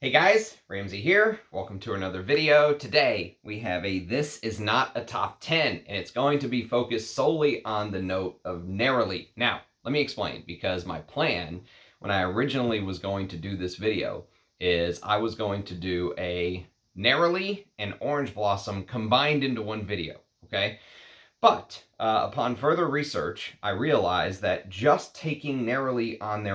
Hey guys, Ramsey here. Welcome to another video. Today we have a This Is Not a Top 10, and it's going to be focused solely on the note of Neroli. Now, let me explain, because my plan when I originally was going to do this video is I was going to do a Neroli and Orange Blossom combined into one video, okay? But upon further research, I realized that just taking Neroli on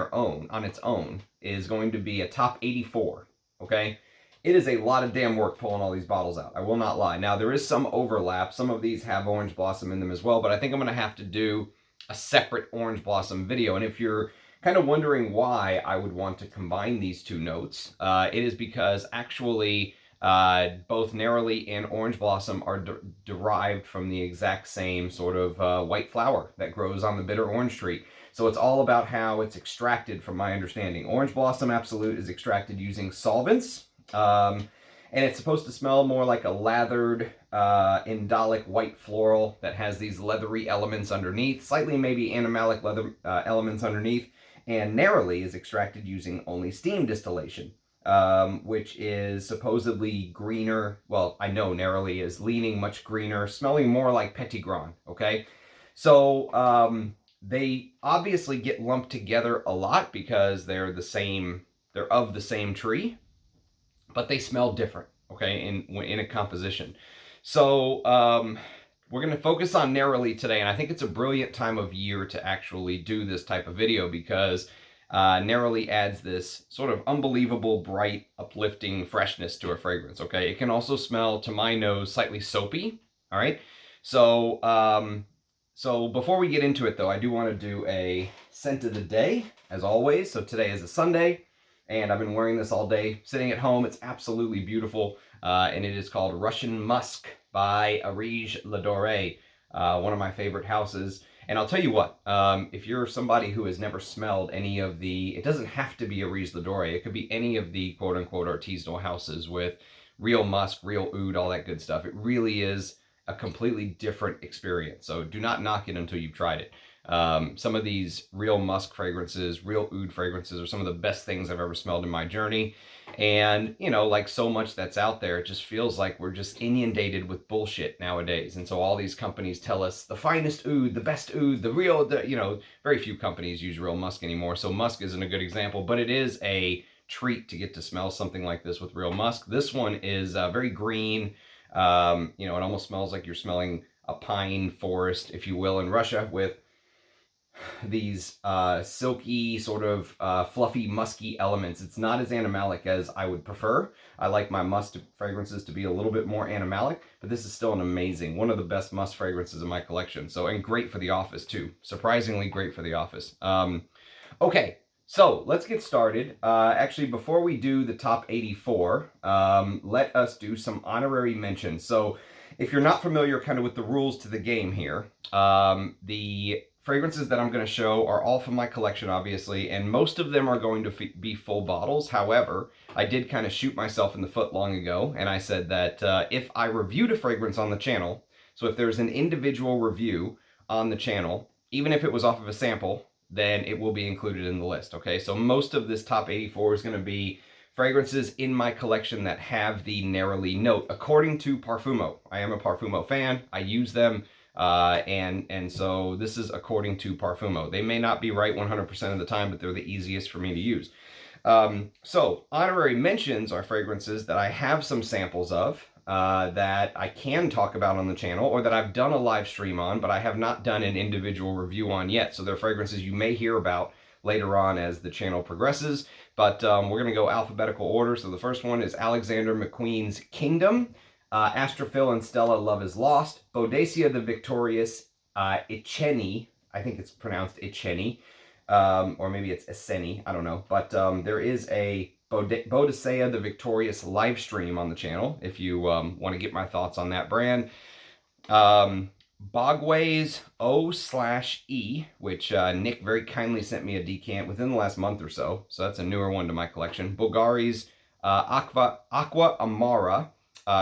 its own, is going to be a top 84. Okay, it is a lot of damn work pulling all these bottles out. I will not lie. Now there is some overlap. Some of these have Orange Blossom in them as well, but I think I'm going to have to do a separate Orange Blossom video. And if you're kind of wondering why I would want to combine these two notes, it is because actually both Neroli and Orange Blossom are derived from the exact same sort of white flower that grows on the bitter orange tree. So it's all about how it's extracted, from my understanding. Orange Blossom Absolute is extracted using solvents, and it's supposed to smell more like a lathered, indolic white floral that has these leathery elements underneath, slightly maybe animalic leather elements underneath. And Neroli is extracted using only steam distillation, which is supposedly greener. Well, I know Neroli is leaning much greener, smelling more like Petit Grand, okay? So, they obviously get lumped together a lot because they're of the same tree, but they smell different, okay, in a composition. So we're going to focus on Neroli today, and I think it's a brilliant time of year to actually do this type of video because Neroli adds this sort of unbelievable, bright, uplifting freshness to a fragrance, okay? It can also smell, to my nose, slightly soapy, all right? So before we get into it, though, I do want to do a scent of the day, as always. So today is a Sunday, and I've been wearing this all day, sitting at home. It's absolutely beautiful, and it is called Russian Musk by Arige Ladore, one of my favorite houses. And I'll tell you what, if you're somebody who has never smelled any of it doesn't have to be Arige Ladore. It could be any of the quote-unquote artisanal houses with real musk, real oud, all that good stuff. It really is a completely different experience. So do not knock it until you've tried it. Some of these real musk fragrances, real oud fragrances are some of the best things I've ever smelled in my journey. And, you know, like so much that's out there, it just feels like we're just inundated with bullshit nowadays. And so all these companies tell us the finest oud, the best oud, very few companies use real musk anymore. So musk isn't a good example, but it is a treat to get to smell something like this with real musk. This one is very green. It almost smells like you're smelling a pine forest, if you will, in Russia, with these silky, sort of fluffy, musky elements. It's not as animalic as I would prefer. I like my musk fragrances to be a little bit more animalic, but this is still one of the best musk fragrances in my collection. So, and great for the office too. Surprisingly great for the office. Okay. So let's get started. Actually, before we do the top 84, let us do some honorary mentions. So if you're not familiar kind of with the rules to the game here, the fragrances that I'm going to show are all from my collection, obviously, and most of them are going to be full bottles. However, I did kind of shoot myself in the foot long ago, and I said that if I reviewed a fragrance on the channel, so if there's an individual review on the channel, even if it was off of a sample, then it will be included in the list, okay? So most of this top 84 is going to be fragrances in my collection that have the Neroli note, according to Parfumo. I am a Parfumo fan. I use them, and so this is according to Parfumo. They may not be right 100% of the time, but they're the easiest for me to use. So honorary mentions are fragrances that I have some samples of, that I can talk about on the channel, or that I've done a live stream on, but I have not done an individual review on yet. So they're fragrances you may hear about later on as the channel progresses, but we're going to go alphabetical order. So the first one is Alexander McQueen's Kingdom, Astrophil and Stella Love is Lost, Boadicea the Victorious, Echeni, I think it's pronounced Echeni, or maybe it's Esseni, I don't know, but there is a Boadicea the Victorious live stream on the channel if you want to get my thoughts on that brand. Bogway's O/E, which Nick very kindly sent me a decant within the last month or so, so that's a newer one to my collection. Bulgari's Aqua Amara,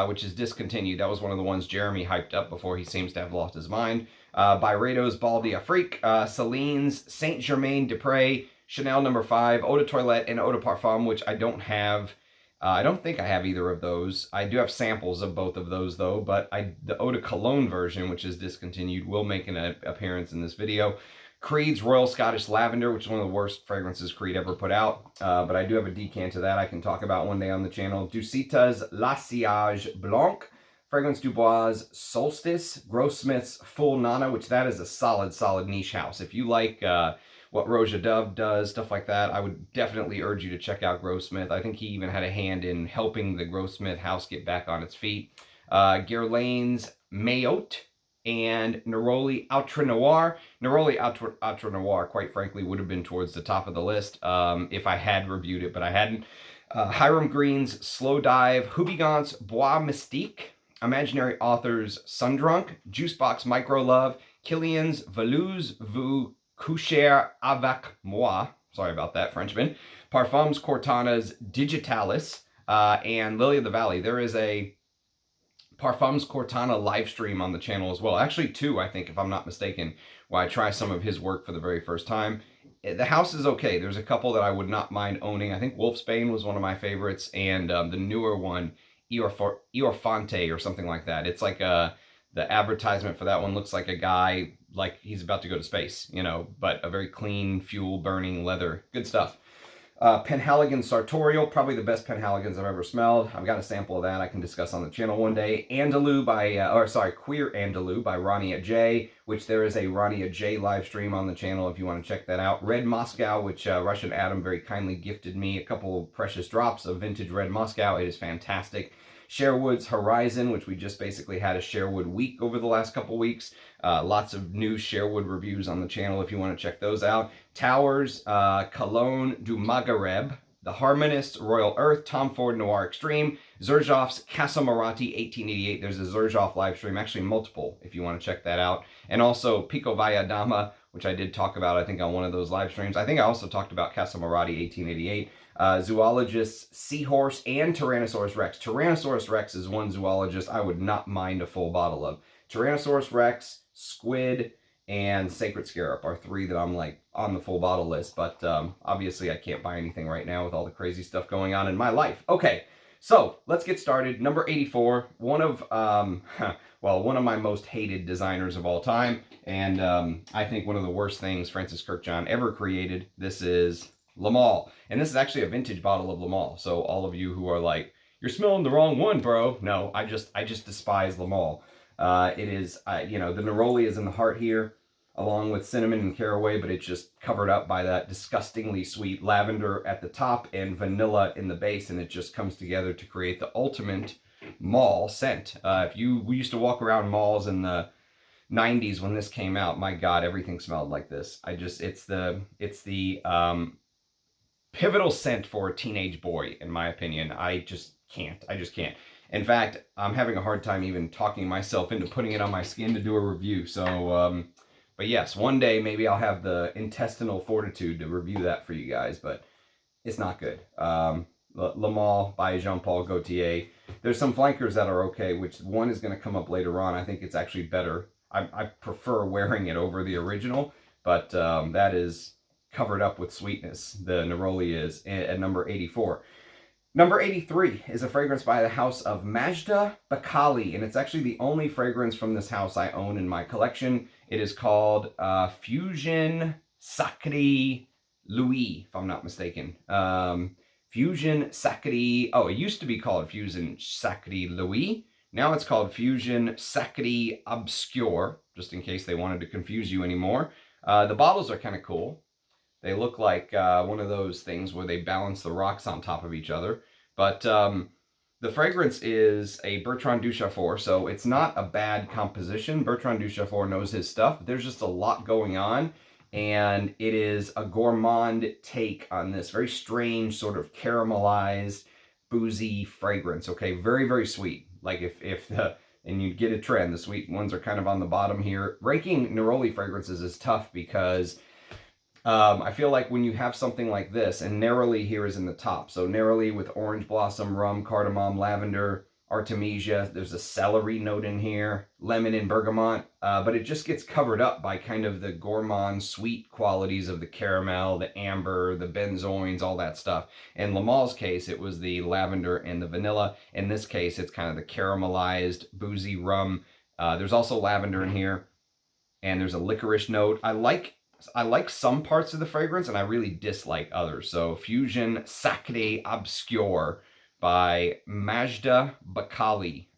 which is discontinued. That was one of the ones Jeremy hyped up before he seems to have lost his mind. Byredo's Bal d'Afrique, Celine's Saint Germain des Prés, Chanel No. 5, Eau de Toilette, and Eau de Parfum, which I don't have I don't think I have either of those. I do have samples of both of those though, but the Eau de Cologne version, which is discontinued, will make an appearance in this video. Creed's Royal Scottish Lavender, which is one of the worst fragrances Creed ever put out, but I do have a decant of that I can talk about one day on the channel. Dusita's La Sillage Blanc, Fragrance Du Bois Solstice, Grossmith's Full Nana, which that is a solid niche house. If you like what Roja Dove does, stuff like that, I would definitely urge you to check out Grossmith. I think he even had a hand in helping the Grossmith house get back on its feet. Guerlain's Mayotte and Neroli Ultra Noir. Neroli Ultra Noir, quite frankly, would have been towards the top of the list if I had reviewed it, but I hadn't. Hiram Green's Slow Dive, Houbigant's Bois Mystique, Imaginary Authors Sundrunk, Juicebox Micro Love, Killian's Velours Vous Coucher Avec Moi, sorry about that, Frenchman, Parfums Cortana's Digitalis, and Lily of the Valley. There is a Parfums Cortana live stream on the channel as well. Actually, two, I think, if I'm not mistaken, where I try some of his work for the very first time. The house is okay. There's a couple that I would not mind owning. I think Wolfsbane was one of my favorites, and the newer one, Iorfante or something like that. It's like the advertisement for that one looks like a guy, like he's about to go to space, you know, but a very clean, fuel-burning leather. Good stuff. Penhaligon Sartorial, probably the best Penhaligons I've ever smelled. I've got a sample of that I can discuss on the channel one day. Andalou by, Queer Andalou by Rania J, which there is a Rania J live stream on the channel if you want to check that out. Red Moscow, which Russian Adam very kindly gifted me a couple of precious drops of vintage Red Moscow. It is fantastic. Sherwood's Horizon, which we just basically had a Sherwood week over the last couple weeks. Lots of new Sherwood reviews on the channel if you want to check those out. Towers, Cologne du Maghreb, The Harmonist, Royal Earth, Tom Ford Noir Extreme, Xerjoff's Casa Marati 1888. There's a Xerjoff live stream, actually multiple, if you want to check that out. And also Pico Valladama, which I did talk about, I think, on one of those live streams. I think I also talked about Casa Marati 1888. Zoologist's Seahorse and Tyrannosaurus Rex. Tyrannosaurus Rex is one zoologist I would not mind a full bottle of. Tyrannosaurus Rex, Squid, and Sacred Scarab are three that I'm like on the full bottle list, but obviously I can't buy anything right now with all the crazy stuff going on in my life. Okay, so let's get started. Number 84, one of my most hated designers of all time, and I think one of the worst things Francis Kirkjohn ever created. This is Le Male. And this is actually a vintage bottle of Le Male. So all of you who are like, you're smelling the wrong one, bro. No, I just despise Le Male. It is, you know, the Neroli is in the heart here, along with cinnamon and caraway, but it's just covered up by that disgustingly sweet lavender at the top and vanilla in the base, and it just comes together to create the ultimate mall scent. We used to walk around malls in the 90s when this came out, my God, everything smelled like this. It's the pivotal scent for a teenage boy, in my opinion. I just can't. In fact, I'm having a hard time even talking myself into putting it on my skin to do a review. So, but yes, one day maybe I'll have the intestinal fortitude to review that for you guys, but it's not good. Le Male by Jean-Paul Gaultier. There's some flankers that are okay, which one is going to come up later on. I think it's actually better. I prefer wearing it over the original, but that is covered up with sweetness. The Neroli is at number 84. Number 83 is a fragrance by the house of Majda Bakali, and it's actually the only fragrance from this house I own in my collection. It is called Fusion Sacré Louis, if I'm not mistaken. Fusion Sacré, it used to be called Fusion Sacré Louis. Now it's called Fusion Sacré Obscure, just in case they wanted to confuse you anymore. The bottles are kind of cool. They look like one of those things where they balance the rocks on top of each other. But the fragrance is a Bertrand Duchaufour, so it's not a bad composition. Bertrand Duchaufour knows his stuff. There's just a lot going on, and it is a gourmand take on this very strange sort of caramelized, boozy fragrance, okay? Very, very sweet. Like and you get a trend, the sweet ones are kind of on the bottom here. Ranking Neroli fragrances is tough because I feel like when you have something like this, and Neroli here is in the top. So Neroli with orange blossom, rum, cardamom, lavender Artemisia. There's a celery note in here, lemon and bergamot, but it just gets covered up by kind of the gourmand sweet qualities of the caramel, the amber, the benzoins, all that stuff. In Lamal's case, it was the lavender and the vanilla. In this case, it's kind of the caramelized boozy rum. There's also lavender in here, and there's a licorice note. I like some parts of the fragrance, and I really dislike others. So Fusion Sacré Obscure by Majda Bakali.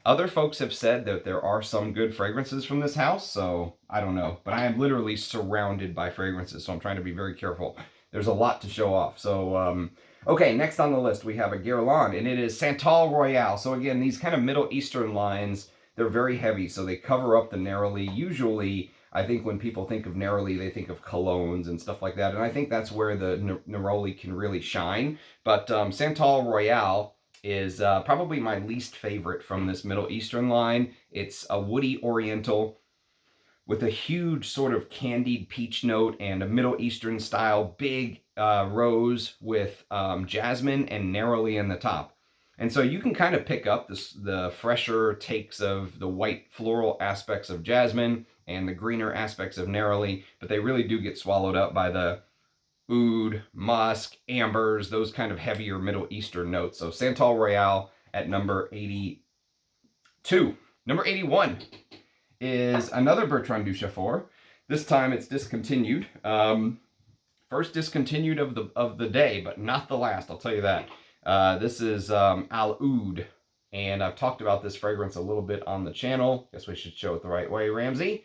Other folks have said that there are some good fragrances from this house, so I don't know. But I am literally surrounded by fragrances, so I'm trying to be very careful. There's a lot to show off. So, okay, next on the list we have a Guerlain, and it is Santal Royal. So again, these kind of Middle Eastern lines, they're very heavy, so they cover up the Neroli. Usually, I think when people think of Neroli, they think of colognes and stuff like that, and I think that's where the Neroli can really shine. But Santal Royal is probably my least favorite from this Middle Eastern line. It's a woody oriental with a huge sort of candied peach note and a Middle Eastern style big rose with jasmine and Neroli in the top. And so you can kind of pick up the fresher takes of the white floral aspects of jasmine and the greener aspects of Neroli, but they really do get swallowed up by the oud, musk, ambers, those kind of heavier Middle Eastern notes. So Santal Royal at number 82. Number 81 is another Bertrand Duchefort. This time it's discontinued. First discontinued of the day, but not the last, I'll tell you that. This is Al Oud, and I've talked about this fragrance a little bit on the channel. Guess we should show it the right way, Ramsey.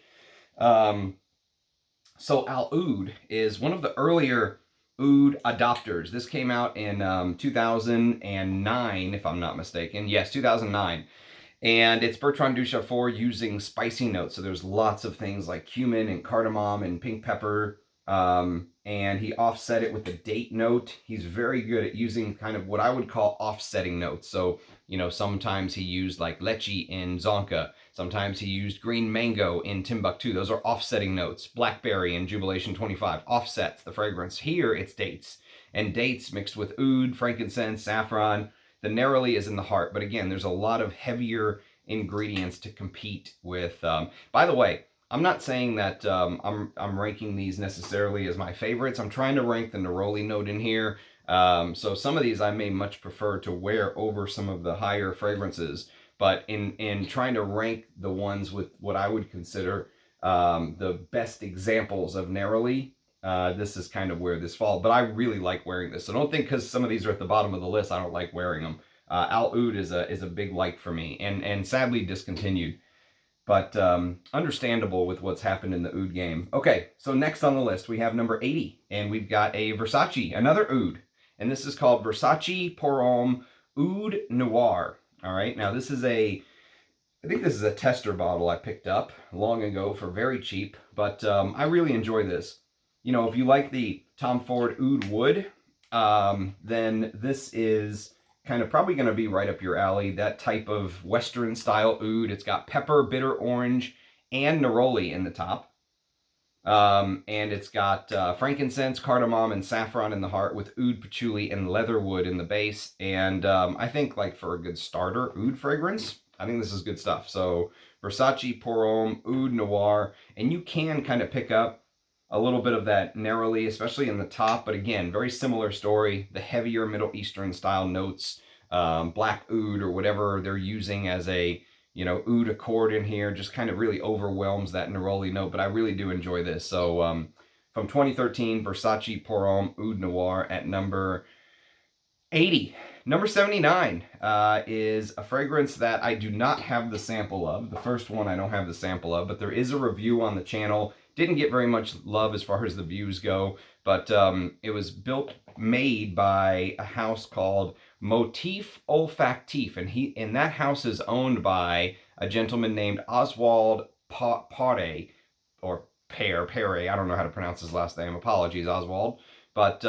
So Al Oud is one of the earlier oud adopters. This came out in 2009, if I'm not mistaken. Yes, 2009. And it's Bertrand Duchefort using spicy notes. So there's lots of things like cumin and cardamom and pink pepper. And he offset it with the date note. He's very good at using kind of what I would call offsetting notes. So, you know, sometimes he used like leche in Zonka. Sometimes he used green mango in Timbuktu. Those are offsetting notes. Blackberry in Jubilation 25 offsets the fragrance. Here it's dates. And dates mixed with oud, frankincense, saffron. The Neroli is in the heart. But again, there's a lot of heavier ingredients to compete with. By the way, I'm not saying that I'm ranking these necessarily as my favorites. I'm trying to rank the Neroli note in here. So some of these I may much prefer to wear over some of the higher fragrances. But in trying to rank the ones with what I would consider the best examples of Neroli, this is kind of where this falls. But I really like wearing this. So don't think because some of these are at the bottom of the list, I don't like wearing them. Al Oud is a big like for me, and sadly discontinued. But understandable with what's happened in the oud game. Okay, so next on the list, we have number 80. And we've got a Versace, another oud. And this is called Versace Pour Homme Oud Noir. All right, now this is I think this is a tester bottle I picked up long ago for very cheap. But I really enjoy this. You know, if you like the Tom Ford Oud Wood, then this is kind of probably going to be right up your alley. That type of Western style oud. It's got pepper, bitter orange, and neroli in the top. And it's got frankincense, cardamom, and saffron in the heart with oud, patchouli, and leatherwood in the base. And I think like for a good starter oud fragrance, I think this is good stuff. So Versace Pour Homme Oud Noir. And you can kind of pick up a little bit of that Neroli, especially in the top, but again, very similar story. The heavier Middle Eastern style notes, black oud or whatever they're using as a, you know, oud accord in here, just kind of really overwhelms that Neroli note, but I really do enjoy this. So from 2013, Versace Pour Homme Oud Noir at number 80. Number 79 is a fragrance that I do not have the sample of. The first one I don't have the sample of, but there is a review on the channel. Didn't get very much love as far as the views go, but it was made by a house called Motif Olfactif, and that house is owned by a gentleman named Oswald Pare, or Pere, I don't know how to pronounce his last name. Apologies, Oswald. But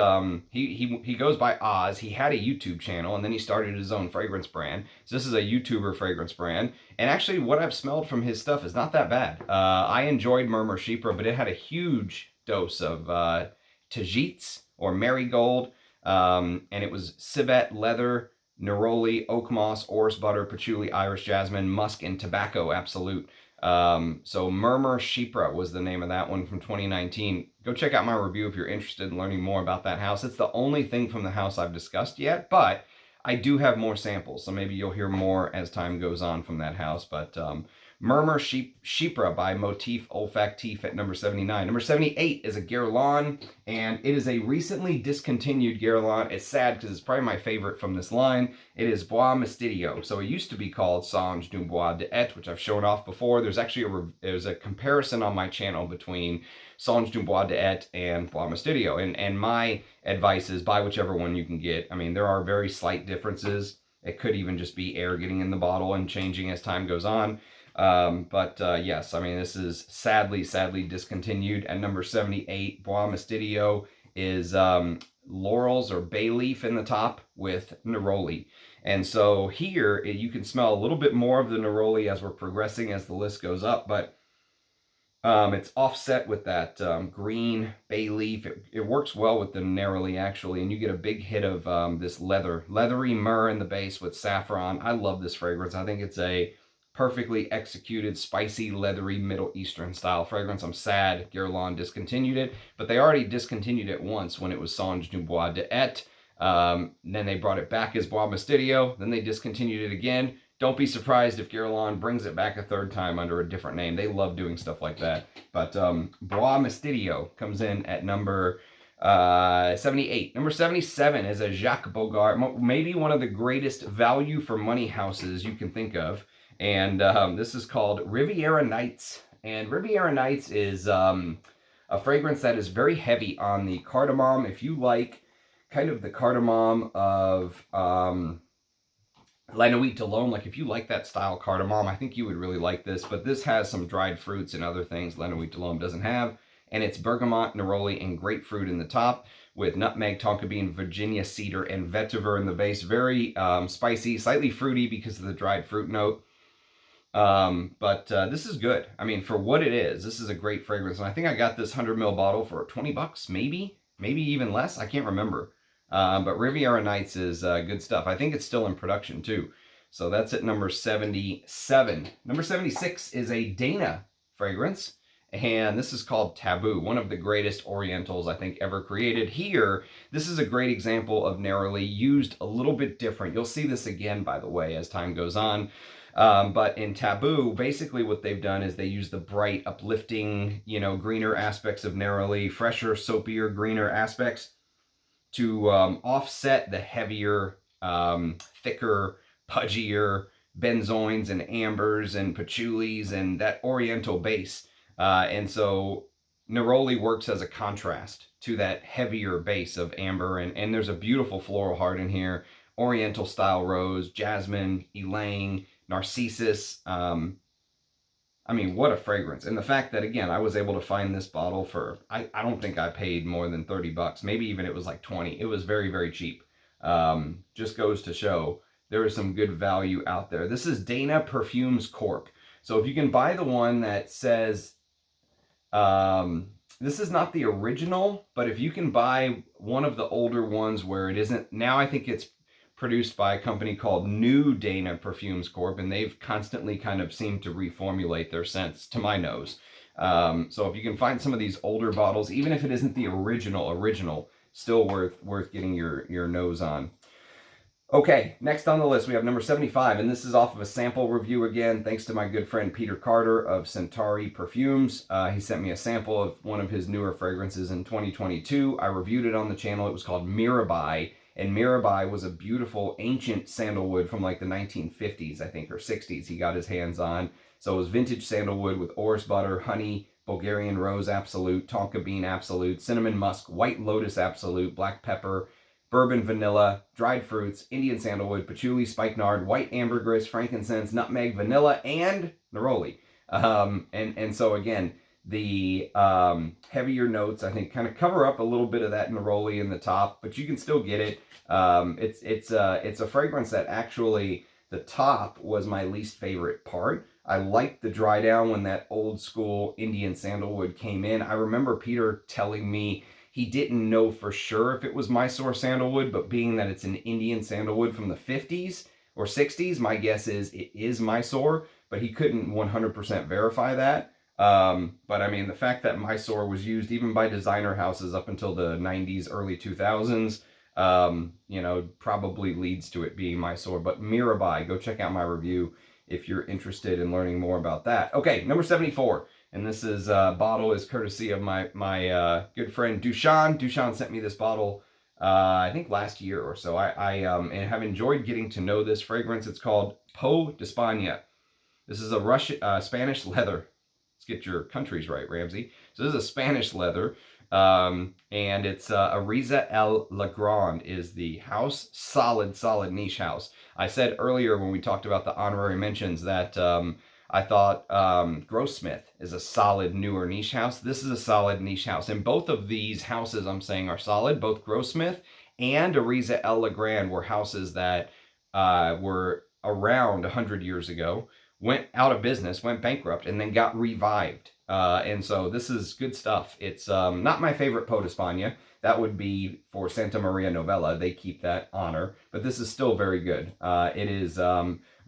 he goes by Oz. He had a YouTube channel, and then he started his own fragrance brand. So this is a YouTuber fragrance brand. And actually, what I've smelled from his stuff is not that bad. I enjoyed Murmur Chypre, but it had a huge dose of Tajits or Marigold. And it was civet leather, neroli, oak moss, orris butter, patchouli, iris jasmine, musk, and tobacco absolute. So Murmur Shipra was the name of that one from 2019. Go check out my review if you're interested in learning more about that house. It's the only thing from the house I've discussed yet, but I do have more samples, so maybe you'll hear more as time goes on from that house. But Murmur Shipra by Motif Olfactif at number 79. Number 78 is a Guerlain, and it is a recently discontinued Guerlain. It's sad because it's probably my favorite from this line. It is Bois Mystérieux. So it used to be called Sange du Bois de Et, which I've shown off before. There's actually there's a comparison on my channel between Sange du Bois de Et and Bois Mystérieux. And my advice is buy whichever one you can get. I mean, there are very slight differences. It could even just be air getting in the bottle and changing as time goes on. Yes, I mean, this is sadly discontinued. At number 78, Bois Mystérieux is laurels or bay leaf in the top with neroli. And so here you can smell a little bit more of the neroli as we're progressing as the list goes up, but it's offset with that green bay leaf. It works well with the neroli actually, and you get a big hit of this leathery myrrh in the base with saffron. I love this fragrance. I think it's a perfectly executed, spicy, leathery, Middle Eastern style fragrance. I'm sad Guerlain discontinued it, but they already discontinued it once when it was Sange du Bois de Et. Then they brought it back as Bois Mystérieux. Then they discontinued it again. Don't be surprised if Guerlain brings it back a third time under a different name. They love doing stuff like that. But Bois Mystérieux comes in at number 78. Number 77 is a Jacques Bogart, maybe one of the greatest value for money houses you can think of. And this is called Riviera Nights. And Riviera Nights is a fragrance that is very heavy on the cardamom. If you like kind of the cardamom of La Nuit de l'Homme, like if you like that style cardamom, I think you would really like this. But this has some dried fruits and other things La Nuit de l'Homme doesn't have. And it's bergamot, neroli, and grapefruit in the top with nutmeg, tonka bean, Virginia cedar, and vetiver in the base. Very spicy, slightly fruity because of the dried fruit note. This is good. I mean, for what it is, this is a great fragrance. And I think I got this 100 ml bottle for 20 bucks, maybe even less. I can't remember. But Riviera Nights is good stuff. I think it's still in production too. So that's at number 77. Number 76 is a Dana fragrance. And this is called Taboo, one of the greatest Orientals I think ever created. Here, this is a great example of Neroli used a little bit different. You'll see this again, by the way, as time goes on. But in Taboo, basically what they've done is they use the bright, uplifting, greener aspects of Neroli, fresher, soapier, greener aspects to offset the heavier, thicker, pudgier benzoins and ambers and patchoulis and that Oriental base. And so Neroli works as a contrast to that heavier base of amber. And there's a beautiful floral heart in here. Oriental style rose, jasmine, ylang, narcissus. I mean, what a fragrance. And the fact that, again, I was able to find this bottle for, I don't think I paid more than 30 bucks. Maybe even it was like 20. It was very, very cheap. Just goes to show there is some good value out there. This is Dana Perfumes Corp. So if you can buy the one that says, this is not the original, but if you can buy one of the older ones where it isn't, now I think it's produced by a company called New Dana Perfumes Corp, and they've constantly kind of seemed to reformulate their scents to my nose. So if you can find some of these older bottles, even if it isn't the original, still worth getting your nose on. Okay, next on the list we have number 75, and this is off of a sample review again, thanks to my good friend Peter Carter of Centauri Perfumes. He sent me a sample of one of his newer fragrances in 2022. I reviewed it on the channel. It was called Mirabai. And Mirabai was a beautiful ancient sandalwood from like the 1950s, I think, or 60s he got his hands on. So it was vintage sandalwood with orris butter, honey, Bulgarian rose absolute, tonka bean absolute, cinnamon musk, white lotus absolute, black pepper, bourbon vanilla, dried fruits, Indian sandalwood, patchouli, spikenard, white ambergris, frankincense, nutmeg, vanilla, and neroli. And so again, the heavier notes, I think, kind of cover up a little bit of that neroli in the top, but you can still get it. It's a fragrance that actually, the top was my least favorite part. I liked the dry down when that old school Indian sandalwood came in. I remember Peter telling me He didn't know for sure if it was Mysore sandalwood, but being that it's an Indian sandalwood from the 50s or 60s, my guess is it is Mysore, but he couldn't 100% verify that. But I mean, the fact that Mysore was used even by designer houses up until the 90s, early 2000s, you know, probably leads to it being Mysore. But Mirabai, go check out my review if you're interested in learning more about that. Okay, number 74. And this is bottle is courtesy of my good friend Dushan. Dushan sent me this bottle, I think last year or so. I have enjoyed getting to know this fragrance. It's called Peau d'Espagne. This is a Spanish leather. Let's get your countries right, Ramsey. So this is a Spanish leather, and it's Ariza El Legrand is the house. Solid niche house. I said earlier when we talked about the honorary mentions that I thought Grossmith is a solid newer niche house. This is a solid niche house. And both of these houses I'm saying are solid. Both Grossmith and Ariza El Legrand were houses that were around 100 years ago, went out of business, went bankrupt, and then got revived. And so this is good stuff. It's not my favorite Peau d'Espagne. That would be for Santa Maria Novella. They keep that honor. But this is still very good. It is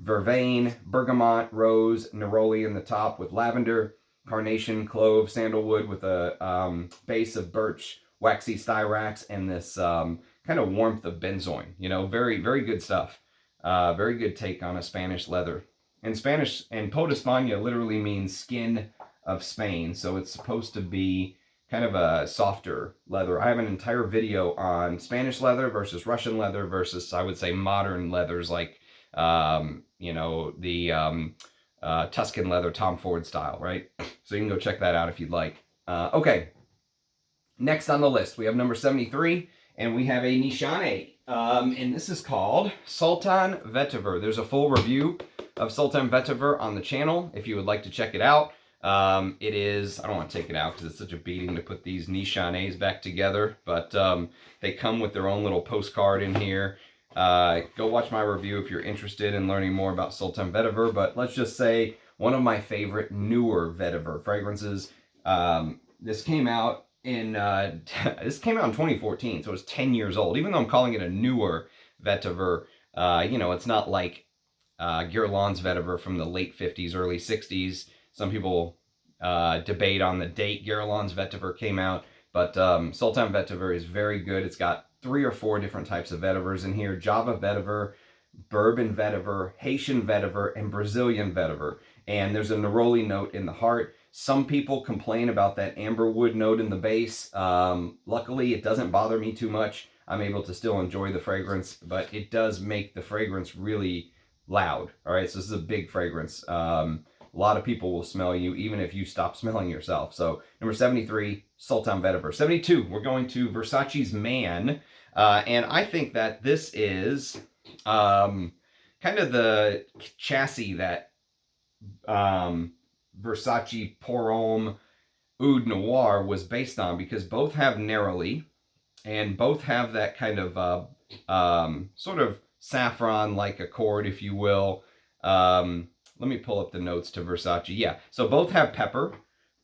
vervain, bergamot, rose, neroli in the top with lavender, carnation, clove, sandalwood with a base of birch, waxy styrax, and this kind of warmth of benzoin. You know, very, very good stuff. Very good take on a Spanish leather. In Spanish, and Peau d'Espagne literally means skin of Spain, so it's supposed to be kind of a softer leather. I have an entire video on Spanish leather versus Russian leather versus, I would say, modern leathers like, you know, the Tuscan leather, Tom Ford style, right? So you can go check that out if you'd like. Okay, next on the list, we have number 73, and we have a Nishane, and this is called Sultan Vetiver. There's a full review of Sultan Vetiver on the channel if you would like to check it out. It is, I don't want to take it out because it's such a beating to put these Nishanes back together, but they come with their own little postcard in here. Go watch my review if you're interested in learning more about Sultan Vetiver, but let's just say one of my favorite newer Vetiver fragrances. This came out in 2014, so it's 10 years old. Even though I'm calling it a newer Vetiver, you know, it's not like Guerlain's Vetiver from the late 50s, early 60s. Some people debate on the date Guerlain's Vetiver came out, but Sultan Vetiver is very good. It's got 3 or 4 different types of vetivers in here: Java Vetiver, Bourbon Vetiver, Haitian Vetiver, and Brazilian Vetiver. And there's a Neroli note in the heart. Some people complain about that amberwood note in the base. Luckily, it doesn't bother me too much. I'm able to still enjoy the fragrance, but it does make the fragrance really loud. All right, so this is a big fragrance. A lot of people will smell you even if you stop smelling yourself. So number 73, Sultan Vetiver. 72, we're going to Versace's Man. And I think that this is kind of the chassis that Versace Pour Homme Oud Noir was based on, because both have Neroli and both have that kind of sort of saffron-like accord, if you will. Let me pull up the notes to Versace. Yeah, so both have pepper,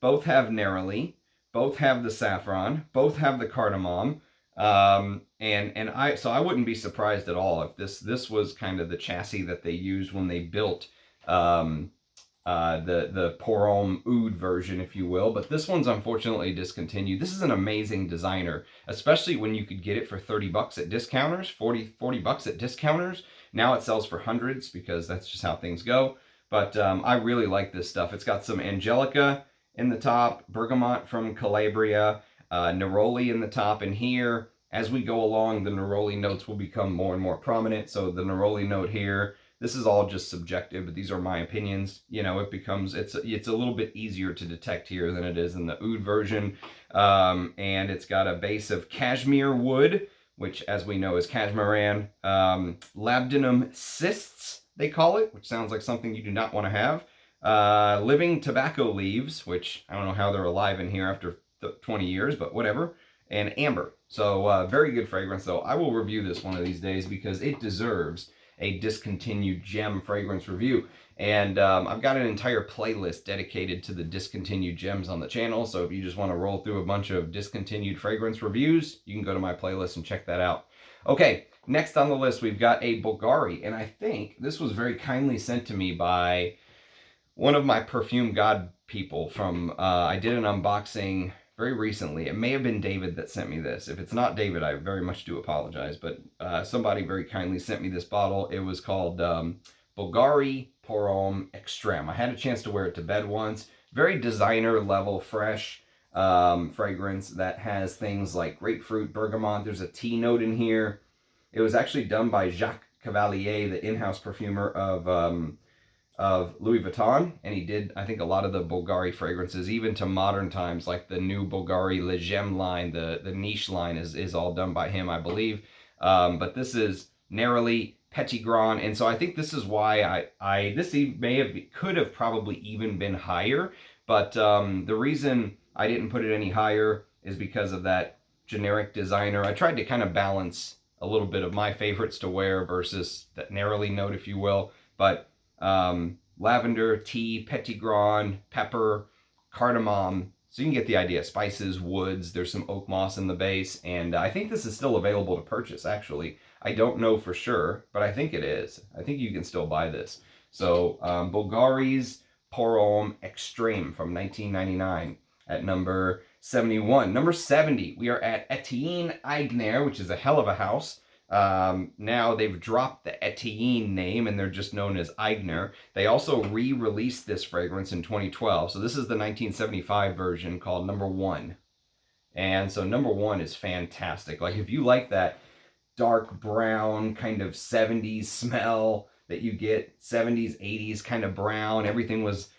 both have Neroli, both have the saffron, both have the cardamom. So I wouldn't be surprised at all if this was kind of the chassis that they used when they built the Pour Homme Oud version, if you will. But this one's unfortunately discontinued. This is an amazing designer, especially when you could get it for 30 bucks at discounters, 40 bucks at discounters. Now it sells for hundreds because that's just how things go. But I really like this stuff. It's got some Angelica in the top, bergamot from Calabria, Neroli in the top, and here, as we go along, the Neroli notes will become more and more prominent. So the Neroli note here, this is all just subjective, but these are my opinions. You know, it's a little bit easier to detect here than it is in the Oud version. And it's got a base of cashmere wood, which, as we know, is cashmeran. Labdanum cysts, they call it, which sounds like something you do not want to have. Living tobacco leaves, which I don't know how they're alive in here after 20 years, but whatever. And amber. So very good fragrance, though. I will review this one of these days because it deserves a discontinued gem fragrance review. And I've got an entire playlist dedicated to the discontinued gems on the channel. So if you just want to roll through a bunch of discontinued fragrance reviews, you can go to my playlist and check that out. Okay, next on the list, we've got a Bulgari. And I think this was very kindly sent to me by one of my perfume god people from, I did an unboxing very recently. It may have been David that sent me this. If it's not David, I very much do apologize. But somebody very kindly sent me this bottle. It was called Bulgari Pour Homme Extreme. I had a chance to wear it to bed once. Very designer level, fresh fragrance that has things like grapefruit, bergamot. There's a tea note in here. It was actually done by Jacques Cavalier, the in-house perfumer of Louis Vuitton, and he did, I think, a lot of the Bulgari fragrances, even to modern times, like the new Bulgari Le Gem line, the niche line is all done by him, I believe. But this is Neroli, Petit Grand, and so I think this is why this could have probably even been higher, but the reason I didn't put it any higher is because of that generic designer. I tried to kind of balance a little bit of my favorites to wear versus that Neroli note, if you will, but lavender, tea, petit grand, pepper, cardamom. So you can get the idea. Spices, woods, there's some oak moss in the base. And I think this is still available to purchase, actually. I don't know for sure, but I think it is. I think you can still buy this. So Bulgari's Pour Homme Extreme from 1999 at number 71. Number 70, we are at Etienne Aigner, which is a hell of a house. Now they've dropped the Etienne name and they're just known as Aigner. They also re-released this fragrance in 2012. So this is the 1975 version called Number 1. And so Number 1 is fantastic. Like if you like that dark brown kind of 70s smell that you get, 70s, 80s kind of brown, everything was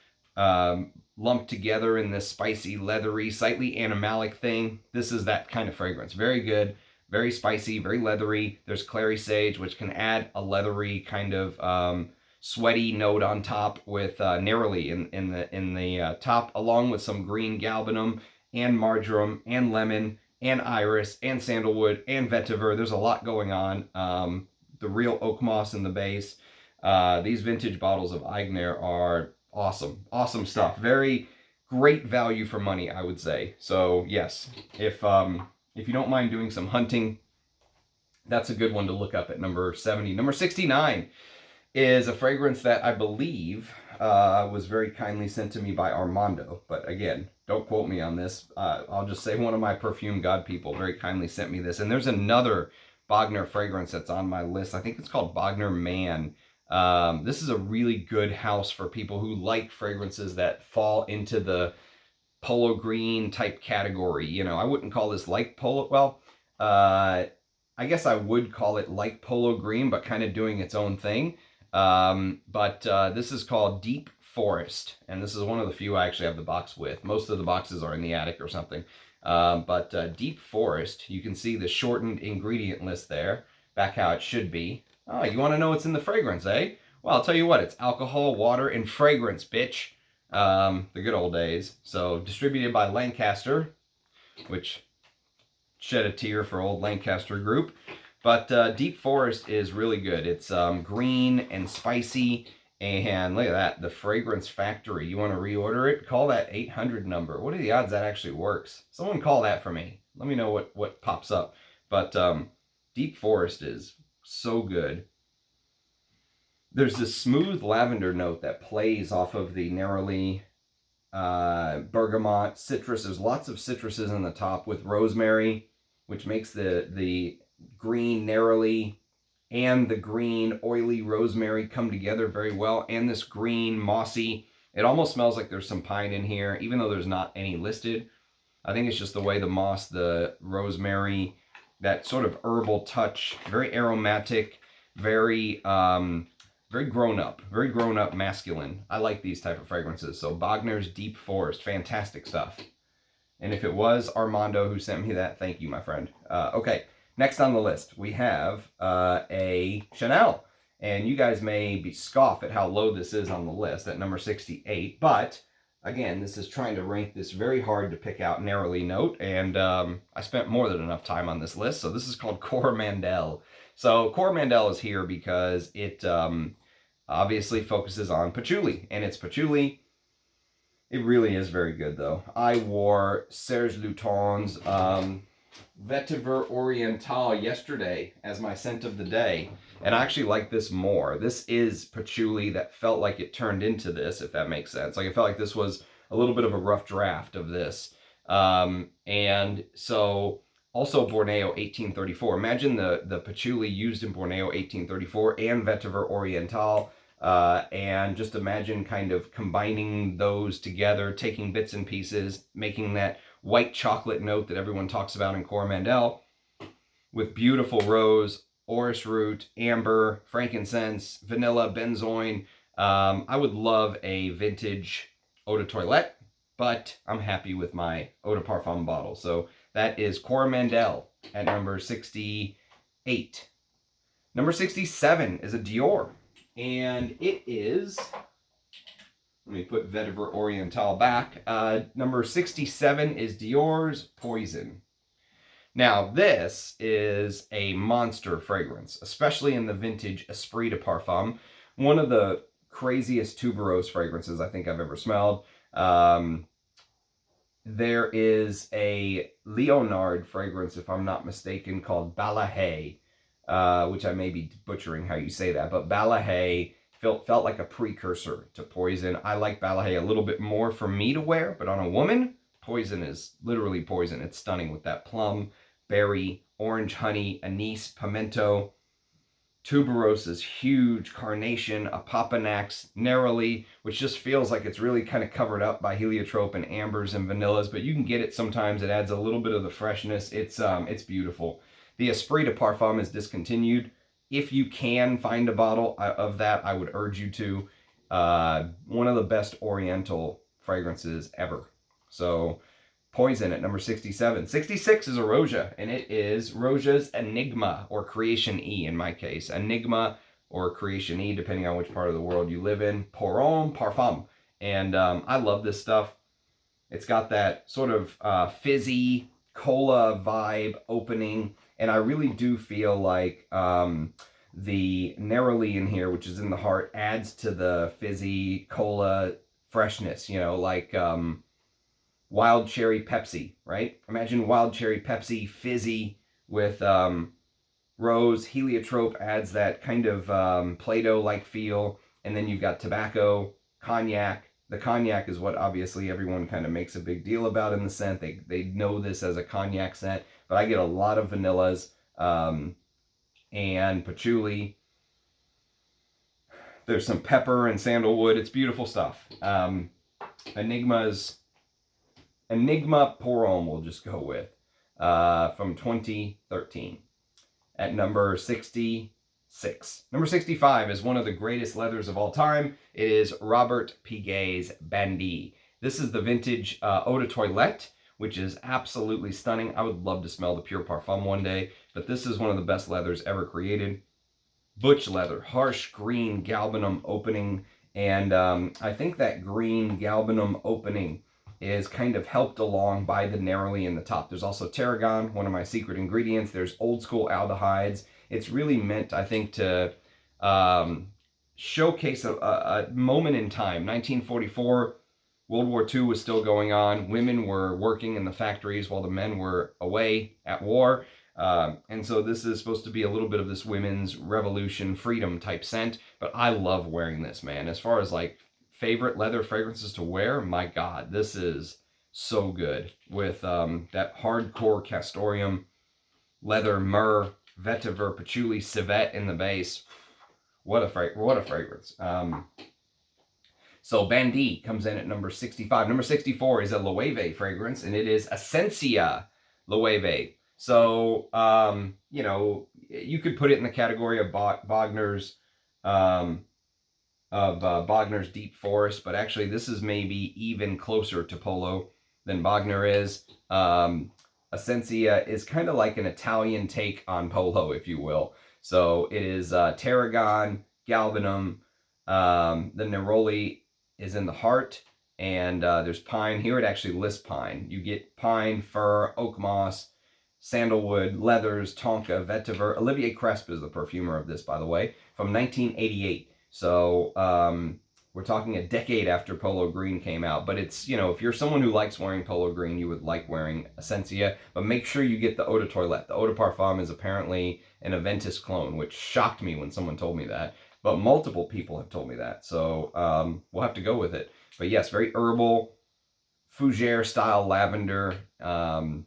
lumped together in this spicy, leathery, slightly animalic thing. This is that kind of fragrance. Very good. Very spicy, very leathery. There's clary sage, which can add a leathery kind of sweaty note on top with neroli in the top, along with some green galbanum and marjoram and lemon and iris and sandalwood and vetiver. There's a lot going on. The real oak moss in the base. These vintage bottles of Aigner are awesome. Awesome stuff. Very great value for money, I would say. So yes, if you don't mind doing some hunting, that's a good one to look up at number 70. Number 69 is a fragrance that I believe was very kindly sent to me by Armando. But again, don't quote me on this. I'll just say one of my perfume god people very kindly sent me this. And there's another Bogner fragrance that's on my list. I think it's called Bogner Man. This is a really good house for people who like fragrances that fall into the polo green type category. You know, I wouldn't call this like polo. Well, I guess I would call it like polo green, but kind of doing its own thing. But this is called Deep Forest, and this is one of the few I actually have the box with. Most of the boxes are in the attic or something. But Deep Forest, you can see the shortened ingredient list there, back how it should be. Oh, you want to know what's in the fragrance, eh? Well, I'll tell you what, it's alcohol, water, and fragrance, bitch. The good old days. So distributed by Lancaster, which shed a tear for old Lancaster group. But Deep Forest is really good. It's green and spicy, and look at that, the Fragrance Factory. You want to reorder it? Call that 800 number. What are the odds that actually works? Someone call that for me. Let me know what pops up. But Deep Forest is so good. There's this smooth lavender note that plays off of the Neroli, bergamot, citrus. There's lots of citruses in the top with rosemary, which makes the green Neroli and the green oily rosemary come together very well. And this green mossy, it almost smells like there's some pine in here, even though there's not any listed. I think it's just the way the moss, the rosemary, that sort of herbal touch, very aromatic, very grown up, masculine. I like these type of fragrances. So Bogner's Deep Forest, fantastic stuff. And if it was Armando who sent me that, thank you, my friend. Okay, next on the list, we have a Chanel. And you guys may scoff at how low this is on the list at number 68. But, again, this is trying to rank this very hard to pick out Neroli note. And I spent more than enough time on this list. So this is called Coromandel. So Coromandel is here because it obviously focuses on patchouli, and it's patchouli. It really is very good, though. I wore Serge Lutton's Vetiver Oriental yesterday as my scent of the day, and I actually like this more. This is patchouli that felt like it turned into this, if that makes sense. Like, it felt like this was a little bit of a rough draft of this. And so also Borneo 1834. Imagine the patchouli used in Borneo 1834 and Vetiver Oriental. And just imagine kind of combining those together, taking bits and pieces, making that white chocolate note that everyone talks about in Coromandel with beautiful rose, orris root, amber, frankincense, vanilla, benzoin. I would love a vintage eau de toilette, but I'm happy with my eau de parfum bottle. So that is Coromandel at number 68. Number 67 is a Dior, and it is, let me put Vetiver Oriental back. Number 67 is Dior's Poison. Now, this is a monster fragrance, especially in the vintage Esprit de Parfum. One of the craziest tuberose fragrances I think I've ever smelled. There is a Leonard fragrance, if I'm not mistaken, called Balahae, which I may be butchering how you say that, but Balahae felt like a precursor to Poison. I like Balahae a little bit more for me to wear, but on a woman, Poison is literally poison. It's stunning with that plum, berry, orange honey, anise, pimento. Tuberose is huge, carnation, apopanax, neroli, which just feels like it's really kind of covered up by heliotrope and ambers and vanillas, but you can get it sometimes. It adds a little bit of the freshness. It's beautiful. The Esprit de Parfum is discontinued. If you can find a bottle of that, I would urge you to. One of the best Oriental fragrances ever. So Poison at number 67. 66 is a Roja, and it is Roja's Enigma, or Creation E in my case. Enigma or Creation E, depending on which part of the world you live in. Pour Homme Parfum. And I love this stuff. It's got that sort of fizzy cola vibe opening, and I really do feel like the Neroli in here, which is in the heart, adds to the fizzy cola freshness, you know, like wild cherry Pepsi, right? Imagine wild cherry Pepsi, fizzy with rose. Heliotrope adds that kind of Play-Doh-like feel, and then you've got tobacco, cognac. The cognac is what obviously everyone kind of makes a big deal about in the scent. They know this as a cognac scent, but I get a lot of vanillas and patchouli. There's some pepper and sandalwood. It's beautiful stuff. Enigma Pour Homme we'll just go with, from 2013 at number 66. Number 65 is one of the greatest leathers of all time. It is Robert Piguet's Bandit. This is the vintage eau de toilette, which is absolutely stunning. I would love to smell the pure parfum one day, but this is one of the best leathers ever created. Butch leather, harsh green galbanum opening, and I think that green galbanum opening is kind of helped along by the Neroli in the top. There's also tarragon, one of my secret ingredients. There's old school aldehydes. It's really meant, I think, to showcase a moment in time. 1944, World War II was still going on. Women were working in the factories while the men were away at war. And so this is supposed to be a little bit of this women's revolution, freedom type scent. But I love wearing this, man. As far as like favorite leather fragrances to wear, my God, this is so good with that hardcore castoreum, leather, myrrh, vetiver, patchouli, civet in the base. What a fragrance. So Bandit comes in at number 65. Number 64 is a Loewe fragrance, and it is Essentia Loewe. So, you know, you could put it in the category of Wagner's Wagner's Deep Forest, but actually this is maybe even closer to Polo than Wagner is. Essentia is kind of like an Italian take on Polo, if you will. So it is tarragon, galbanum, the Neroli is in the heart, and there's pine. Here it actually lists pine. You get pine, fir, oak moss, sandalwood, leathers, tonka, vetiver. Olivier Cresp is the perfumer of this, by the way, from 1988. So we're talking a decade after Polo Green came out. But it's, you know, if you're someone who likes wearing Polo Green, you would like wearing Essentia. But make sure you get the Eau de Toilette. The Eau de Parfum is apparently an Aventus clone, which shocked me when someone told me that. But multiple people have told me that. So we'll have to go with it. But yes, very herbal, fougere style lavender, and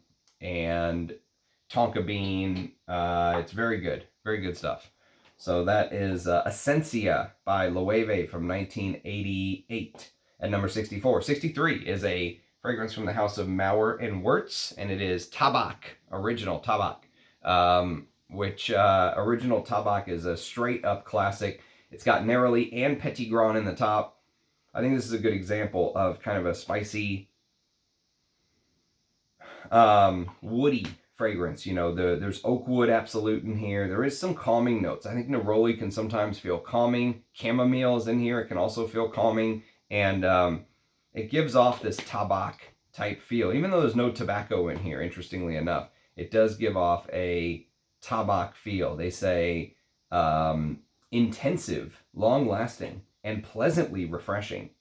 tonka bean. It's very good stuff. So that is Essentia by Loewe from 1988 at number 64. 63 is a fragrance from the house of Mauer and Wirtz, and it is Tabak, original Tabak, which original Tabak is a straight up classic. It's got Neroli and Petit Grand in the top. I think this is a good example of kind of a spicy, woody fragrance. You know, there's oak wood absolute in here. There is some calming notes. I think Neroli can sometimes feel calming. Chamomile is in here. It can also feel calming. And it gives off this tabak type feel. Even though there's no tobacco in here, interestingly enough, it does give off a tabak feel. They say intensive, long-lasting, and pleasantly refreshing.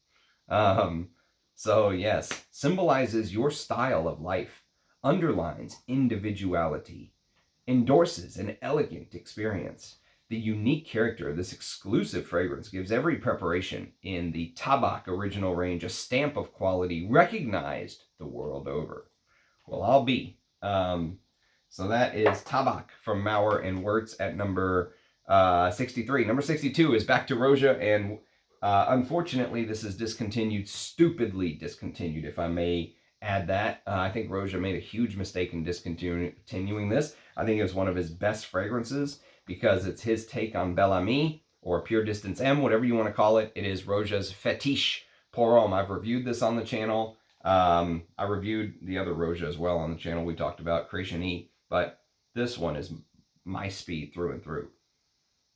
So yes, symbolizes your style of life, underlines individuality, endorses an elegant experience. The unique character of this exclusive fragrance gives every preparation in the Tabak original range a stamp of quality recognized the world over. Well, I'll be. So that is Tabak from Mauer and Wirtz at number 63. Number 62 is back to Roja, and unfortunately this is discontinued, stupidly discontinued, if I may add that. I think Roja made a huge mistake in discontinuing this. I think it was one of his best fragrances because it's his take on Bel Ami, or Pure Distance M, whatever you want to call it. It is Roja's Fetiche Pour Homme. I've reviewed this on the channel. I reviewed the other Roja as well on the channel. We talked about Creation E, but this one is my speed through and through.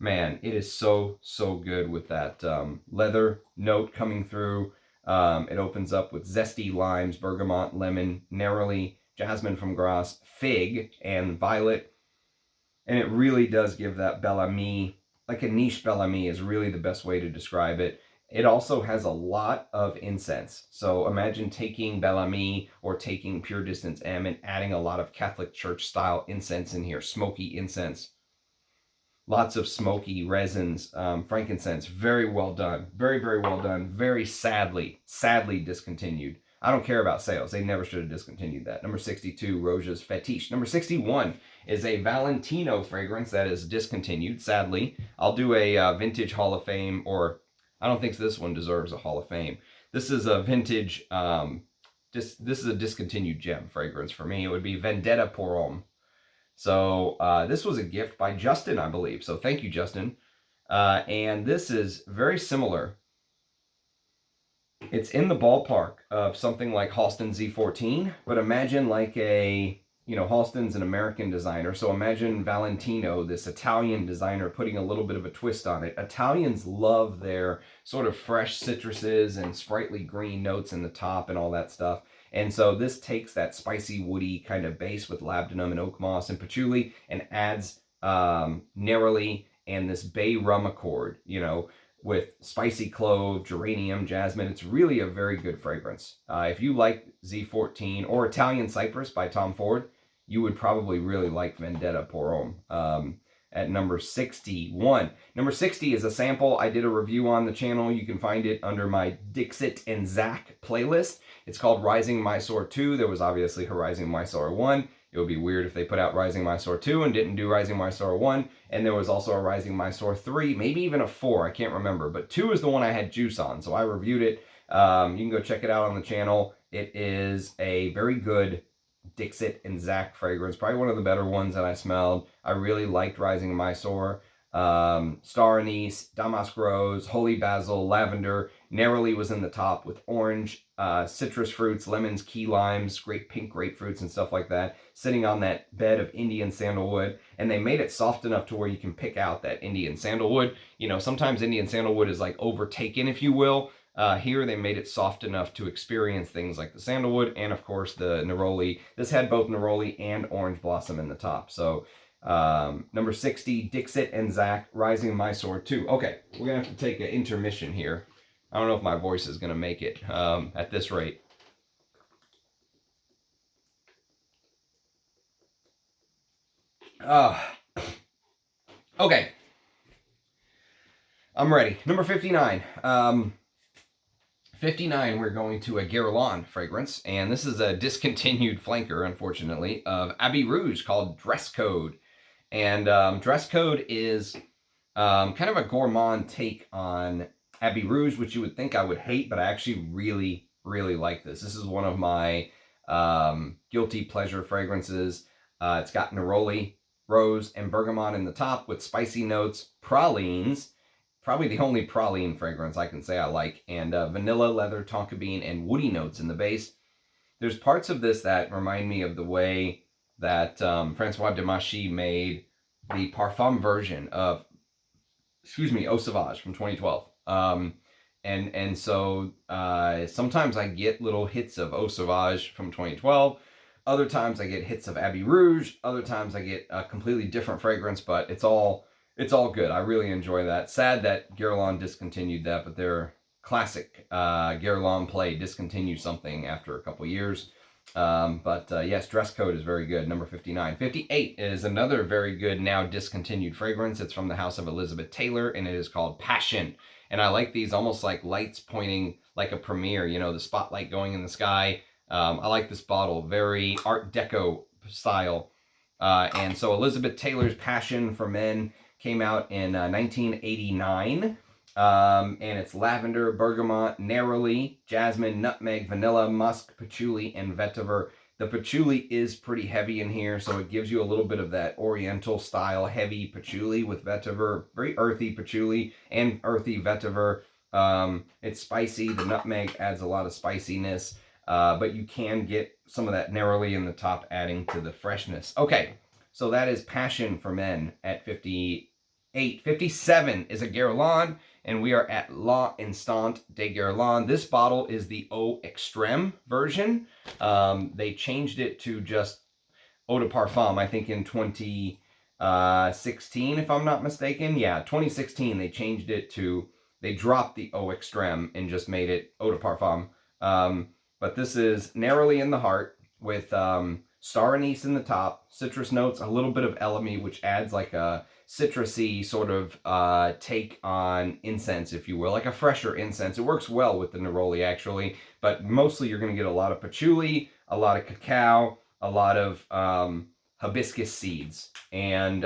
Man, it is so good with that leather note coming through. It opens up with zesty limes, bergamot, lemon, neroli, jasmine from Grasse, fig, and violet. And it really does give that Bel Ami, like a niche Bel Ami is really the best way to describe it. It also has a lot of incense. So imagine taking Bel Ami or taking Pure Distance M and adding a lot of Catholic Church style incense in here, smoky incense. Lots of smoky resins, frankincense. Very well done. Very well done. Very sadly discontinued. I don't care about sales. They never should have discontinued that. Number 62, Roja's Fetiche. Number 61 is a Valentino fragrance that is discontinued, sadly. I'll do a vintage Hall of Fame, or I don't think this one deserves a Hall of Fame. This is a vintage, this is a discontinued gem fragrance for me. It would be Vendetta Pour Homme. So this was a gift by Justin, I believe. So thank you, Justin. And this is very similar. It's in the ballpark of something like Halston Z14, but imagine like a, you know, Halston's an American designer. So imagine Valentino, this Italian designer, putting a little bit of a twist on it. Italians love their sort of fresh citruses and sprightly green notes in the top and all that stuff. And so this takes that spicy, woody kind of base with labdanum and oak moss and patchouli and adds neroli and this bay rum accord, you know, with spicy clove, geranium, jasmine. It's really a very good fragrance. If you like Z14 or Italian Cypress by Tom Ford, you would probably really like Vendetta Pour Homme. At number 61. Number 60 is a sample I did a review on the channel. You can find it under my Dixit and Zach playlist. It's called Rising Mysore 2. There was obviously a Rising Mysore 1. It would be weird if they put out Rising Mysore 2 and didn't do Rising Mysore 1. And there was also a Rising Mysore 3, maybe even a 4. I can't remember. But 2 is the one I had juice on, so I reviewed it. You can go check it out on the channel. It is a very good Dixit and Zach fragrance, probably one of the better ones that I smelled. I really liked Rising Mysore. Star Anise, Damask Rose, Holy Basil, Lavender. Neroli was in the top with orange, citrus fruits, lemons, key limes, great pink grapefruits and stuff like that, sitting on that bed of Indian sandalwood. And they made it soft enough to where you can pick out that Indian sandalwood. You know, sometimes Indian sandalwood is like overtaken, if you will. Here they made it soft enough to experience things like the sandalwood and, of course, the neroli. This had both neroli and orange blossom in the top. So number 60, Dixit and Zach, Rising My Sword 2. Okay, we're going to have to take an intermission here. I don't know if my voice is going to make it at this rate. Okay. I'm ready. Number 59. 59, we're going to a Guerlain fragrance, and this is a discontinued flanker, unfortunately, of Abbey Rouge called Dress Code. And Dress Code is kind of a gourmand take on Abbey Rouge, which you would think I would hate, but I actually really, really like this. This is one of my guilty pleasure fragrances. It's got neroli, rose, and bergamot in the top with spicy notes, pralines, probably the only praline fragrance I can say I like, and vanilla, leather, tonka bean, and woody notes in the base. There's parts of this that remind me of the way that Francois Demachy made the Parfum version of, Eau Sauvage from 2012. And so sometimes I get little hits of Eau Sauvage from 2012. Other times I get hits of Abbey Rouge. Other times I get a completely different fragrance, but it's all good. I really enjoy that. Sad that Guerlain discontinued that, but their classic Guerlain play discontinued something after a couple years. Yes, Dress Code is very good. Number 59. 58 is another very good, now discontinued fragrance. It's from the house of Elizabeth Taylor, and it is called Passion. And I like these almost like lights pointing like a premiere, you know, the spotlight going in the sky. I like this bottle, very Art Deco style. And so Elizabeth Taylor's Passion for Men came out in 1989. And it's lavender, bergamot, neroli, jasmine, nutmeg, vanilla, musk, patchouli, and vetiver. The patchouli is pretty heavy in here, so it gives you a little bit of that oriental style heavy patchouli with vetiver, very earthy patchouli and earthy vetiver. It's spicy. The nutmeg adds a lot of spiciness, but you can get some of that neroli in the top adding to the freshness. Okay, so that is Passion for Men at 58. 57 is a Guerlain, and we are at L'Instant de Guerlain. This bottle is the Eau Extreme version. They changed it to just Eau de Parfum, I think in 2016, if I'm not mistaken. Yeah, 2016, they changed it to, they dropped the Eau Extreme and just made it Eau de Parfum. But this is Neroli in the heart with star anise in the top, citrus notes, a little bit of elemi, which adds like a citrusy sort of take on incense, if you will, like a fresher incense. It works well with the neroli, actually, but mostly you're going to get a lot of patchouli, a lot of cacao, a lot of hibiscus seeds, and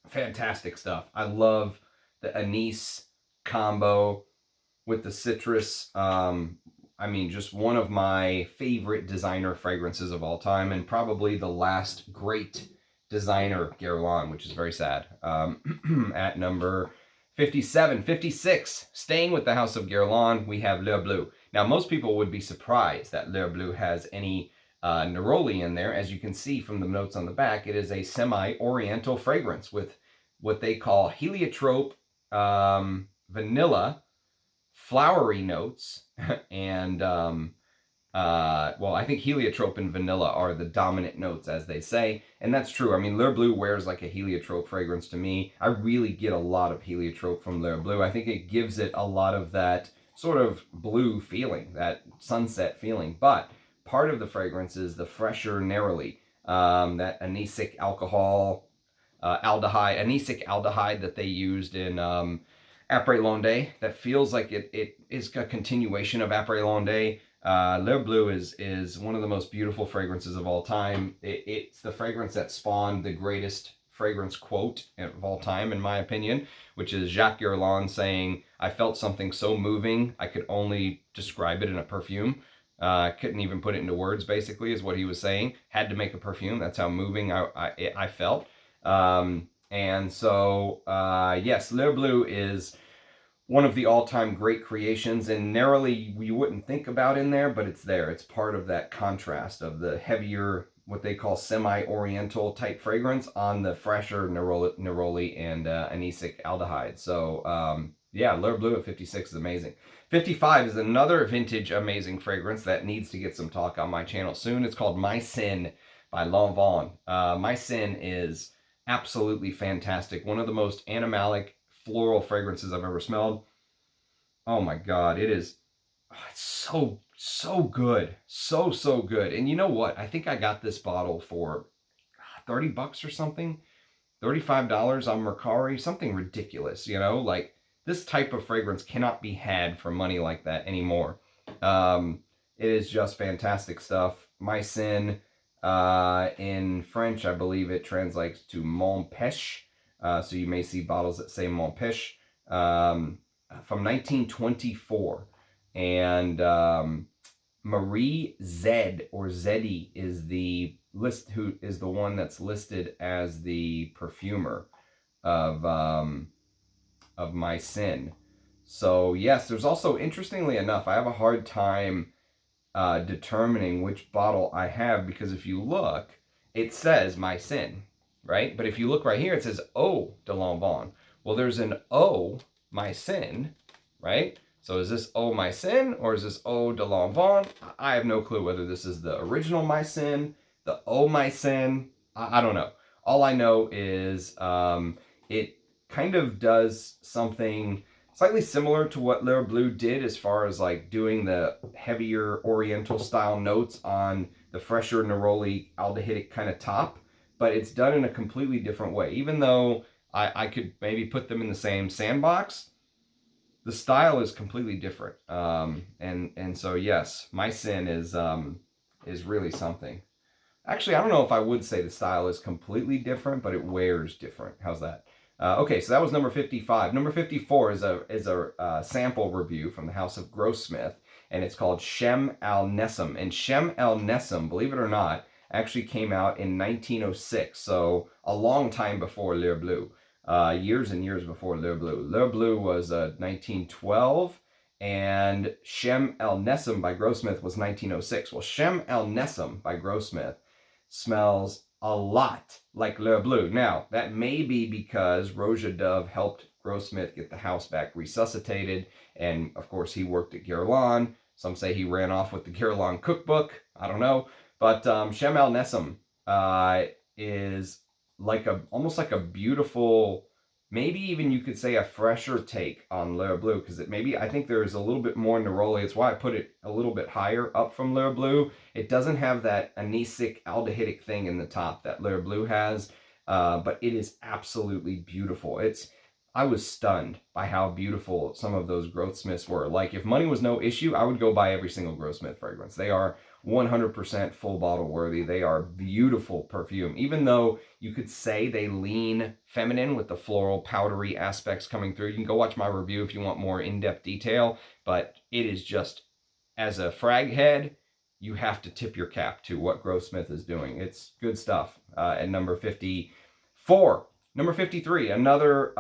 fantastic stuff. I love the anise combo with the citrus. I mean, just one of my favorite designer fragrances of all time, and probably the last great designer Guerlain, which is very sad. At number 57. 56, staying with the house of Guerlain, we have L'Heure Bleue. Now, most people would be surprised that L'Heure Bleue has any neroli in there. As you can see from the notes on the back, it is a semi-oriental fragrance with what they call heliotrope, vanilla, flowery notes, and well, I think heliotrope and vanilla are the dominant notes, as they say, and that's true. I mean, L'Heure Bleue wears like a heliotrope fragrance to me. I really get a lot of heliotrope from L'Heure Bleue. I think it gives it a lot of that sort of blue feeling, that sunset feeling, but part of the fragrance is the fresher neroli, that anisic alcohol, anisic aldehyde that they used in Après Londe, that feels like it is a continuation of Après Londe. L'Heure Bleue is one of the most beautiful fragrances of all time. It's the fragrance that spawned the greatest fragrance quote of all time, in my opinion, which is Jacques Guerlain saying, "I felt something so moving, I could only describe it in a perfume." Couldn't even put it into words, basically, is what he was saying. Had to make a perfume. That's how moving I felt. And so, yes, L'Heure Bleue is one of the all-time great creations, and Neroli you wouldn't think about in there, but it's there. It's part of that contrast of the heavier, what they call semi-oriental type fragrance on the fresher neroli and anisic aldehyde. So, Yeah, L'Heure Bleu at 56 is amazing. 55 is another vintage amazing fragrance that needs to get some talk on my channel soon. It's called My Sin by Lanvin. My Sin is absolutely fantastic. One of the most animalic floral fragrances I've ever smelled. Oh my God, it is, it's so good. So good. And you know what? I think I got this bottle for 30 bucks or something. $35 on Mercari, something ridiculous, you know? Like, this type of fragrance cannot be had for money like that anymore. It is just fantastic stuff. My Sin, in French, I believe it translates to Mon Pêche. So you may see bottles that say Mon Pêche. From 1924. And Marie Zed, or Zeddy, is the who is the one that's listed as the perfumer of My Sin. So yes, there's also, interestingly enough, I have a hard time determining which bottle I have, because if you look, it says My Sin, right? But if you look right here, it says Eau de Lanvin. Well, there's an Eau My Sin, right? So is this Eau My Sin, or is this Eau de Lanvin? I have no clue whether this is the original My Sin, the Eau My Sin. I don't know. All I know is it kind of does something slightly similar to what L'Heure Bleu did, as far as like doing the heavier oriental style notes on the fresher Neroli aldehydic kind of top, but it's done in a completely different way. Even though I could maybe put them in the same sandbox, the style is completely different. And so yes, My Sin is really something. Actually, I don't know if I would say the style is completely different, but it wears different. How's that? Okay, so that was number 55. Number 54 is a sample review from the House of Grossmith, and it's called Shem Al Nessim. And Shem Al Nessim, believe it or not, actually came out in 1906, so a long time before L'Heure Bleu. Years and years before L'Heure Bleu. L'Heure Bleu was 1912, and Shem El Nessim by Grossmith was 1906. Well, Shem El Nessim by Grossmith smells a lot like L'Heure Bleu. Now, that may be because Roja Dove helped Grossmith get the house back resuscitated, and of course he worked at Guerlain. Some say he ran off with the Guerlain cookbook. I don't know. But Shem El Nessim is like almost like a beautiful, maybe even you could say a fresher take on L'Heure Bleu, because I think there is a little bit more Neroli. It's why I put it a little bit higher up from L'Heure Bleu. It doesn't have that anisic aldehydic thing in the top that L'Heure Bleu has, but it is absolutely beautiful. I was stunned by how beautiful some of those Grossmiths were. Like, if money was no issue, I would go buy every single Grossmith fragrance. They are 100% full bottle worthy. They are beautiful perfume, even though you could say they lean feminine with the floral powdery aspects coming through. You can go watch my review if you want more in-depth detail, but it is just, as a frag head, you have to tip your cap to what Grossmith is doing. It's good stuff. At number 54. Number 53, another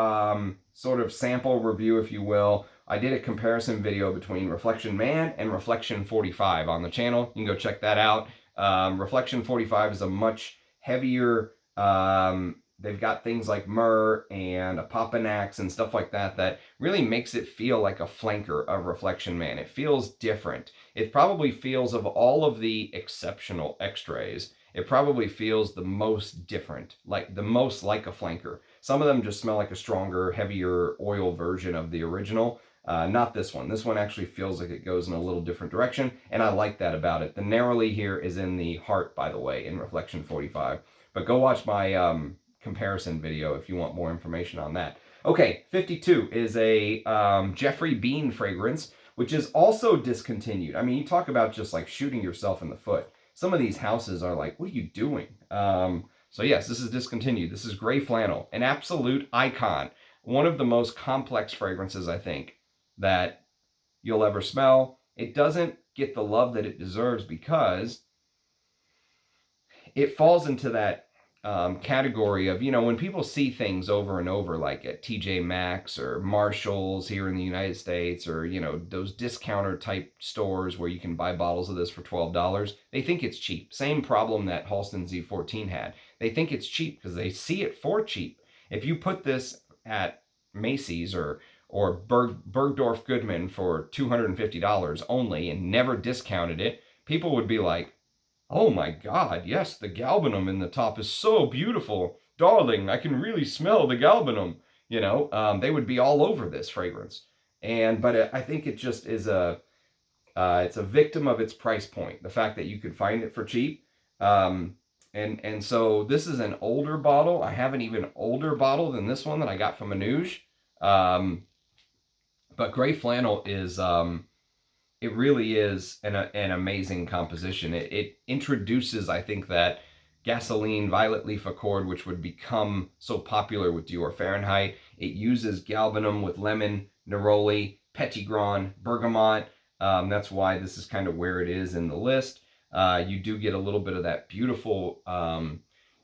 sort of sample review, if you will. I did a comparison video between Reflection Man and Reflection 45 on the channel. You can go check that out. Reflection 45 is a much heavier, they've got things like myrrh and a Papanax and stuff like that that really makes it feel like a flanker of Reflection Man. It feels different. It probably feels, of all of the exceptional extras, it probably feels the most different, like the most like a flanker. Some of them just smell like a stronger, heavier oil version of the original. Not this one. This one actually feels like it goes in a little different direction, and I like that about it. The Neroli here is in the heart, by the way, in Reflection 45. But go watch my comparison video if you want more information on that. Okay, 52 is a Jeffrey Bean fragrance, which is also discontinued. I mean, you talk about just like shooting yourself in the foot. Some of these houses are like, what are you doing? So yes, this is discontinued. This is Gray Flannel, an absolute icon. One of the most complex fragrances, I think, that you'll ever smell. It doesn't get the love that it deserves because it falls into that category of, when people see things over and over, like at TJ Maxx or Marshall's here in the United States, or, those discounter type stores where you can buy bottles of this for $12, they think it's cheap. Same problem that Halston Z14 had. They think it's cheap because they see it for cheap. If you put this at Macy's or or Bergdorf Goodman for $250 only and never discounted it, people would be like, oh my God, yes, the galbanum in the top is so beautiful. Darling, I can really smell the galbanum. They would be all over this fragrance. But I think it just is it's a victim of its price point. The fact that you could find it for cheap. And so this is an older bottle. I have an even older bottle than this one that I got from Manouche. But Gray Flannel is, it really is an amazing composition. It introduces, I think, that gasoline violet leaf accord, which would become so popular with Dior Fahrenheit. It uses galbanum with lemon, neroli, petitgrain, bergamot. That's why this is kind of where it is in the list. You do get a little bit of that beautiful,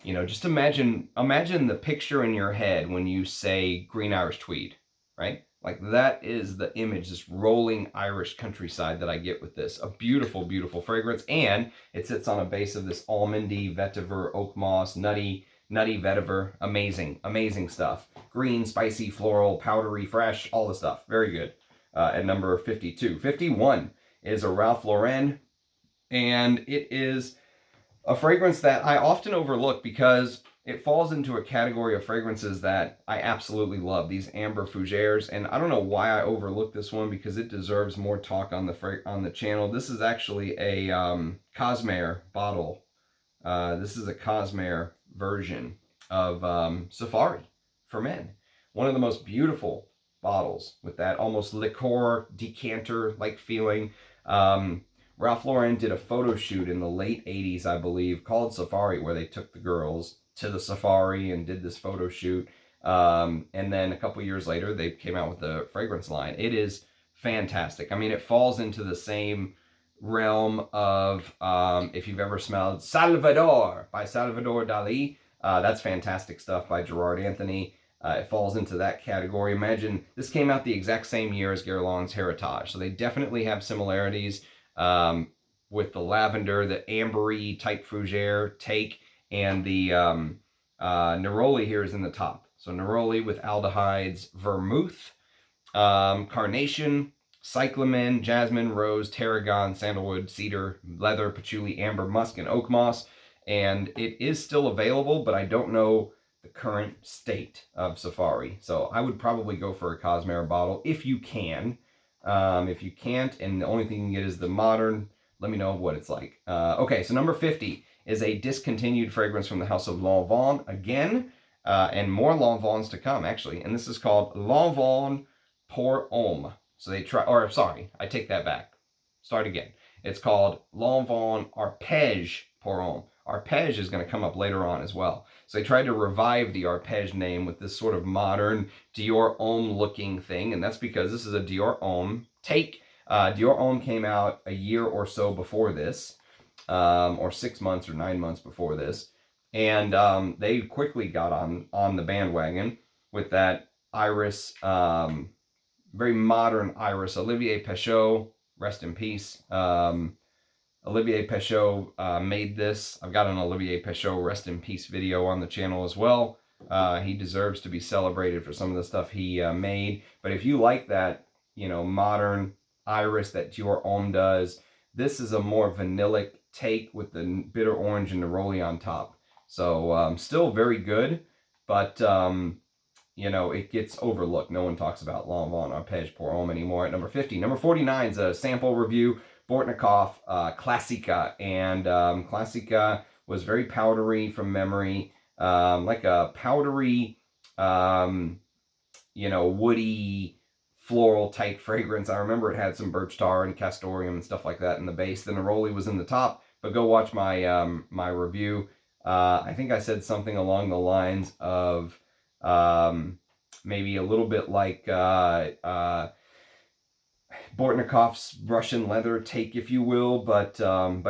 just imagine the picture in your head when you say green Irish tweed, right? Like that is the image, this rolling Irish countryside that I get with this. A beautiful, beautiful fragrance. And it sits on a base of this almondy, vetiver, oak moss, nutty vetiver. Amazing, amazing stuff. Green, spicy, floral, powdery, fresh, all the stuff. Very good. At number 52. 51 is a Ralph Lauren. And it is a fragrance that I often overlook because it falls into a category of fragrances that I absolutely love, these amber fougères. And I don't know why I overlooked this one because it deserves more talk on the channel. This is actually a Cosmere bottle. This is a Cosmere version of Safari for men. One of the most beautiful bottles with that almost liqueur decanter-like feeling. Ralph Lauren did a photo shoot in the late 80s, I believe, called Safari, where they took the girls to the safari and did this photo shoot. And then a couple years later, they came out with the fragrance line. It is fantastic. I mean, it falls into the same realm of, if you've ever smelled Salvador by Salvador Dali, that's fantastic stuff by Gerard Anthony. It falls into that category. Imagine, this came out the exact same year as Guerlain's Heritage, so they definitely have similarities. With the lavender, the ambery type fougere take, and the Neroli here is in the top. So Neroli with aldehydes, vermouth, carnation, cyclamen, jasmine, rose, tarragon, sandalwood, cedar, leather, patchouli, amber, musk, and oak moss. And it is still available, but I don't know the current state of Safari. So I would probably go for a Cosmere bottle if you can. If you can't, and the only thing you can get is the modern, let me know what it's like. Okay, so number 50 is a discontinued fragrance from the house of Lanvin again, and more Lanvins to come, actually. And this is called Lanvin Pour Homme. So I take that back. Start again. It's called Lanvin Arpège Pour Homme. Arpège is going to come up later on as well. So they tried to revive the Arpège name with this sort of modern Dior Homme looking thing, and that's because this is a Dior Homme take. Dior Homme came out a year or so before this, or 6 months or 9 months before this, and they quickly got on the bandwagon with that iris, very modern iris. Olivier Pechot, rest in peace. Olivier Pechot made this. I've got an Olivier Pechot rest in peace video on the channel as well. He deserves to be celebrated for some of the stuff he made. But if you like that, modern iris that Dior Homme does, this is a more vanillic take with the bitter orange and neroli on top. So still very good, but it gets overlooked. No one talks about Lanvin Arpège Pour Homme anymore at number 50. Number 49 is a sample review. Bortnikov Classica, and Classica was very powdery from memory, like a powdery, woody, floral type fragrance. I remember it had some birch tar and castoreum and stuff like that in the base. The neroli was in the top, but go watch my my review. I think I said something along the lines of maybe a little bit like Bortnikov's Russian leather take, if you will, but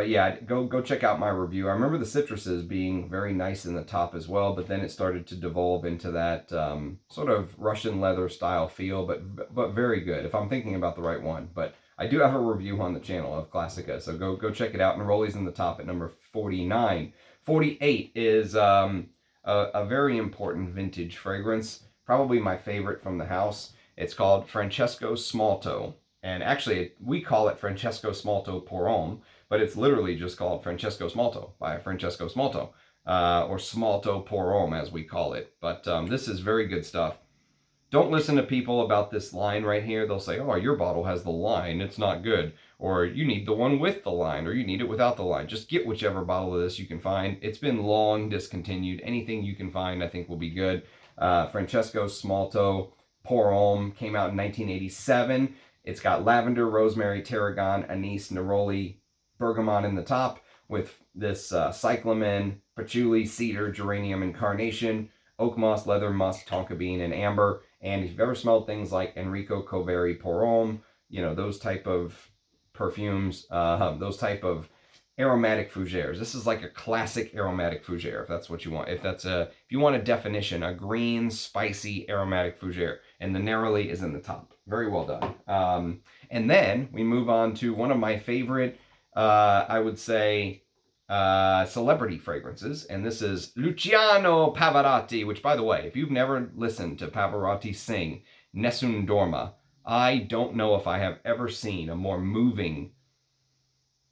yeah, go check out my review. I remember the citruses being very nice in the top as well, but then it started to devolve into that sort of Russian leather style feel, but very good, if I'm thinking about the right one. But I do have a review on the channel of Classica, so go check it out. Neroli's in the top at number 49. 48 is a very important vintage fragrance, probably my favorite from the house. It's called Francesco Smalto. And actually, we call it Francesco Smalto Pour-Homme, but it's literally just called Francesco Smalto by Francesco Smalto, or Smalto Pour-Homme as we call it. But this is very good stuff. Don't listen to people about this line right here. They'll say, oh, your bottle has the line, it's not good. Or you need the one with the line, or you need it without the line. Just get whichever bottle of this you can find. It's been long discontinued. Anything you can find, I think, will be good. Francesco Smalto Pour-Homme came out in 1987. It's got lavender, rosemary, tarragon, anise, neroli, bergamot in the top with this cyclamen, patchouli, cedar, geranium, and carnation, oak moss, leather musk, tonka bean, and amber. And if you've ever smelled things like Enrico Coveri Pour-Homme, you know, those type of perfumes, those type of aromatic fougères. This is like a classic aromatic fougère, if that's what you want. If you want a definition, a green, spicy, aromatic fougère. And the Neroli is in the top. Very well done. And then we move on to one of my favorite, I would say, celebrity fragrances. And this is Luciano Pavarotti, which, by the way, if you've never listened to Pavarotti sing Nessun Dorma, I don't know if I have ever seen a more moving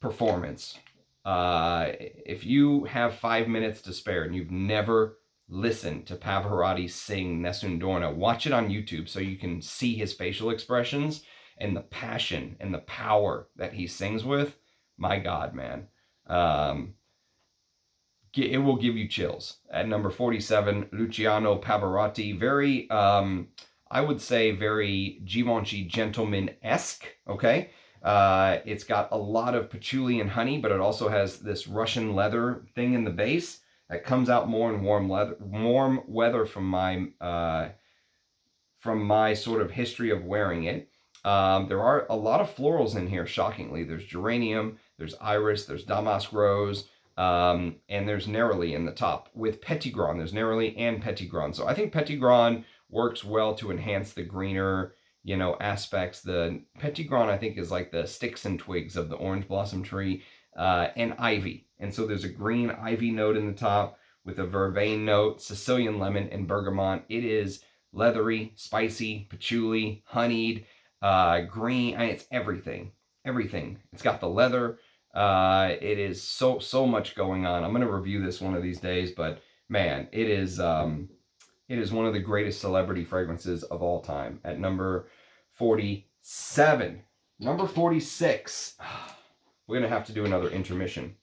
performance. If you have 5 minutes to spare and you've never listened to Pavarotti sing Nessun Dorma, watch it on YouTube so you can see his facial expressions and the passion and the power that he sings with. My God, man. It will give you chills. At number 47, Luciano Pavarotti. Very, I would say, very Givenchy gentleman-esque, okay? It's got a lot of patchouli and honey, but it also has this Russian leather thing in the base that comes out more in warm weather from my sort of history of wearing it. There are a lot of florals in here, shockingly. There's geranium, there's iris, there's damask rose, and there's Neroli in the top with Petitgrain. There's Neroli and Petitgrain. So I think Petitgrain works well to enhance the greener, you know, aspects. The Petitgrain, I think, is like the sticks and twigs of the orange blossom tree, and ivy. And so there's a green ivy note in the top with a vervain note, Sicilian lemon, and bergamot. It is leathery, spicy, patchouli, honeyed, green. I mean, it's everything. Everything. It's got the leather. It is so much going on. I'm going to review this one of these days, but man, it is one of the greatest celebrity fragrances of all time. At number 47. Number 46. We're going to have to do another intermission.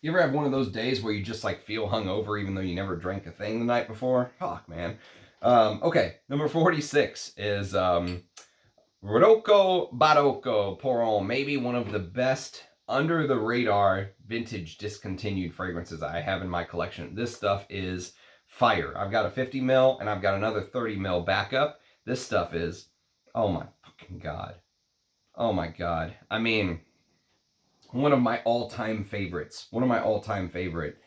You ever have one of those days where you just like feel hungover even though you never drank a thing the night before? Fuck, man. Okay, number 46 is Rocco Barocco Pour-Homme, maybe one of the best under the radar vintage discontinued fragrances I have in my collection. This stuff is fire. I've got a 50 ml and I've got another 30 ml backup. This stuff is, oh my fucking God. Oh my God. I mean, one of my all-time favorites. One of my all-time favorite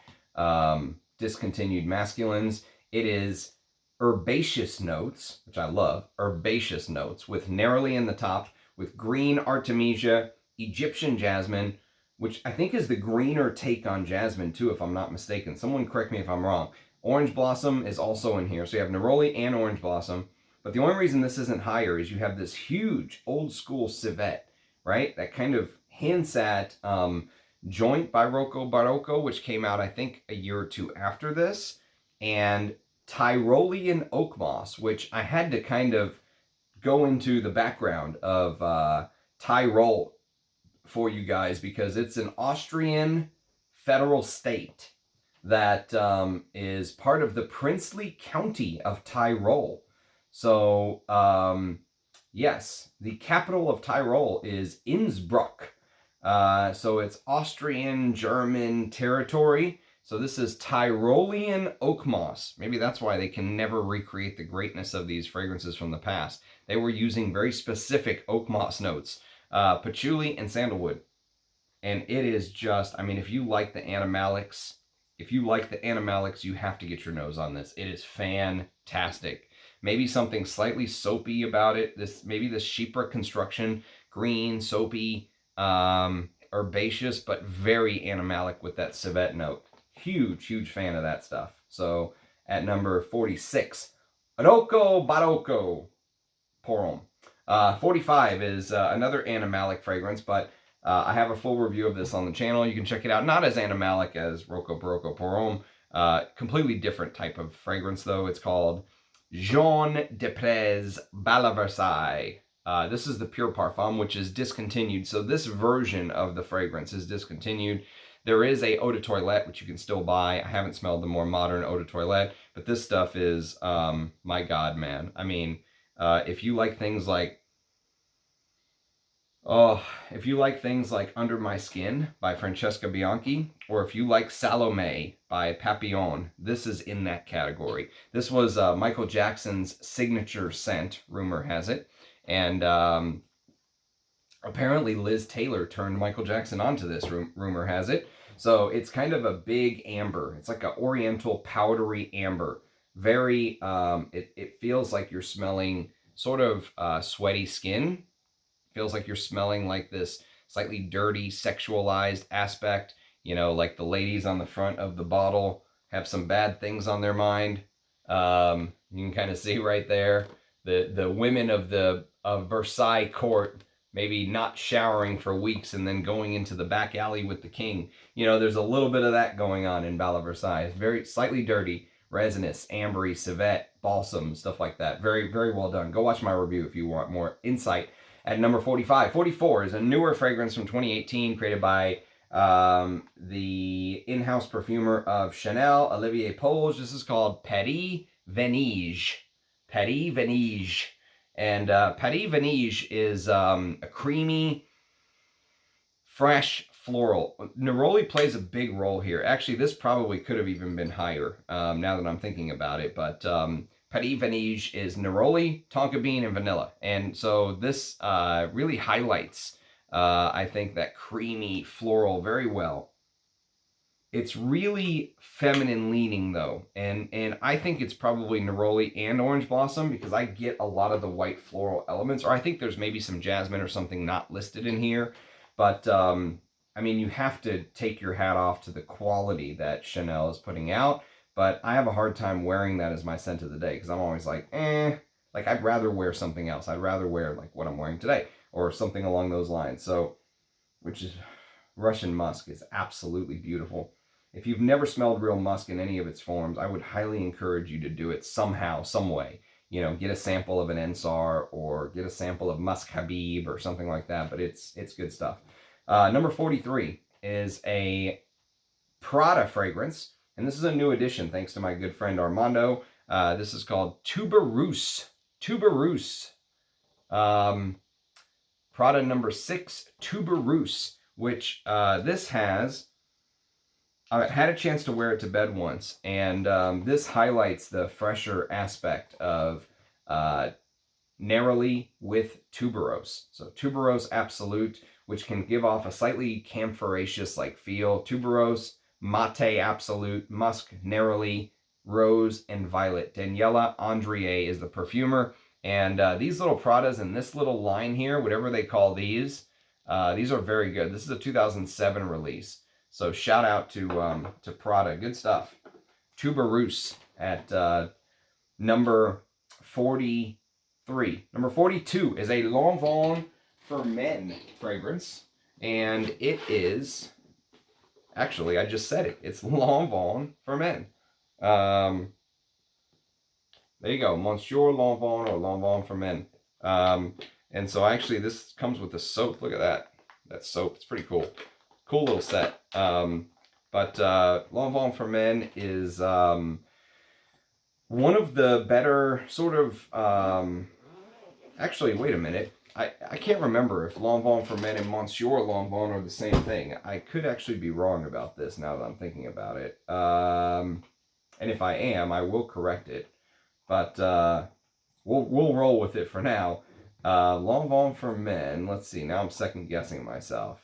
discontinued masculines. It is herbaceous notes, which I love. Herbaceous notes with Neroli in the top, with green artemisia, Egyptian jasmine, which I think is the greener take on jasmine too, if I'm not mistaken. Someone correct me if I'm wrong. Orange blossom is also in here. So you have Neroli and orange blossom. But the only reason this isn't higher is you have this huge old school civet, right? That kind of hints at Joint by Rocco Barocco, which came out, I think, a year or two after this. And Tyrolean oak moss, which I had to kind of go into the background of Tyrol for you guys, because it's an Austrian federal state that is part of the princely county of Tyrol. So, yes, the capital of Tyrol is Innsbruck. So it's Austrian German territory. So this is Tyrolean oak moss. Maybe that's why they can never recreate the greatness of these fragrances from the past. They were using very specific oak moss notes, patchouli and sandalwood. And it is just, I mean, if you like the animalics, you have to get your nose on this. It is fantastic. Maybe something slightly soapy about it. Maybe this Chypre construction, green, soapy. herbaceous, but very animalic with that civet note. Huge fan of that stuff. So at number 46, Rocco Barocco Porom. 45 is another animalic fragrance, but I have a full review of this on the channel. You can check it out. Not as animalic as Rocco Barocco Porom. Completely different type of fragrance, though. It's called Jean de Prez Bala Versailles. This is the Pure Parfum, which is discontinued. So this version of the fragrance is discontinued. There is a eau de toilette, which you can still buy. I haven't smelled the more modern eau de toilette, but this stuff is, my God, man. I mean, if you like things like Under My Skin by Francesca Bianchi, or if you like Salome by Papillon, this is in that category. This was Michael Jackson's signature scent, rumor has it. And apparently Liz Taylor turned Michael Jackson onto this, rumor has it. So it's kind of a big amber. It's like an oriental powdery amber. Very, it feels like you're smelling sort of sweaty skin. Feels like you're smelling like this slightly dirty, sexualized aspect. You know, like the ladies on the front of the bottle have some bad things on their mind. You can kind of see right there the women of Versailles court maybe not showering for weeks and then going into the back alley with the king. You know, there's a little bit of that going on in Bala Versailles. It's very slightly dirty, resinous, ambery, civet, balsam, stuff like that. Very well done. Go watch my review if you want more insight. At number 45, 44 is a newer fragrance from 2018 created by the in-house perfumer of Chanel, Olivier Polge. This is called Paris Venige. Paris Venige. And Paris Venige is a creamy, fresh floral. Neroli plays a big role here. Actually, this probably could have even been higher now that I'm thinking about it. But Paris Venige is Neroli, tonka bean, and vanilla. And so this really highlights, I think, that creamy floral very well. It's really feminine leaning, though. And I think it's probably Neroli and Orange Blossom because I get a lot of the white floral elements. Or I think there's maybe some jasmine or something not listed in here. But, I mean, you have to take your hat off to the quality that Chanel is putting out. But I have a hard time wearing that as my scent of the day because I'm always like, like I'd rather wear something else. I'd rather wear like what I'm wearing today or something along those lines. So, which is Russian musk is absolutely beautiful. If you've never smelled real musk in any of its forms, I would highly encourage you to do it somehow, some way. You know, get a sample of an Ensar or get a sample of Musk Habib or something like that. But it's good stuff. Number 43 is a Prada fragrance. And this is a new addition, thanks to my good friend Armando. This is called Tuberose. Tuberose. Prada number 6, Tuberose, which this has... I had a chance to wear it to bed once, and this highlights the fresher aspect of Neroli with tuberose. So tuberose absolute, which can give off a slightly camphoraceous like feel. Tuberose, mate absolute, musk, Neroli, rose, and violet. Daniela Andrier is the perfumer, and these little Pradas in this little line here, whatever they call these are very good. This is a 2007 release. So shout out to Prada. Good stuff. Tuberose at number 43. Number 42 is a Lanvin for Men fragrance. And it is... Actually, I just said it. It's Lanvin for Men. There you go. Monsieur Lanvin or Lanvin for Men. And so actually this comes with the soap. Look at that. That soap. It's pretty cool. Cool little set. But Lanvin for Men is one of the better sort of... actually, wait a minute. I can't remember if Lanvin for Men and Monsieur Lanvin are the same thing. I could actually be wrong about this now that I'm thinking about it. And if I am, I will correct it. But we'll roll with it for now. Lanvin for Men. Let's see. Now I'm second guessing myself.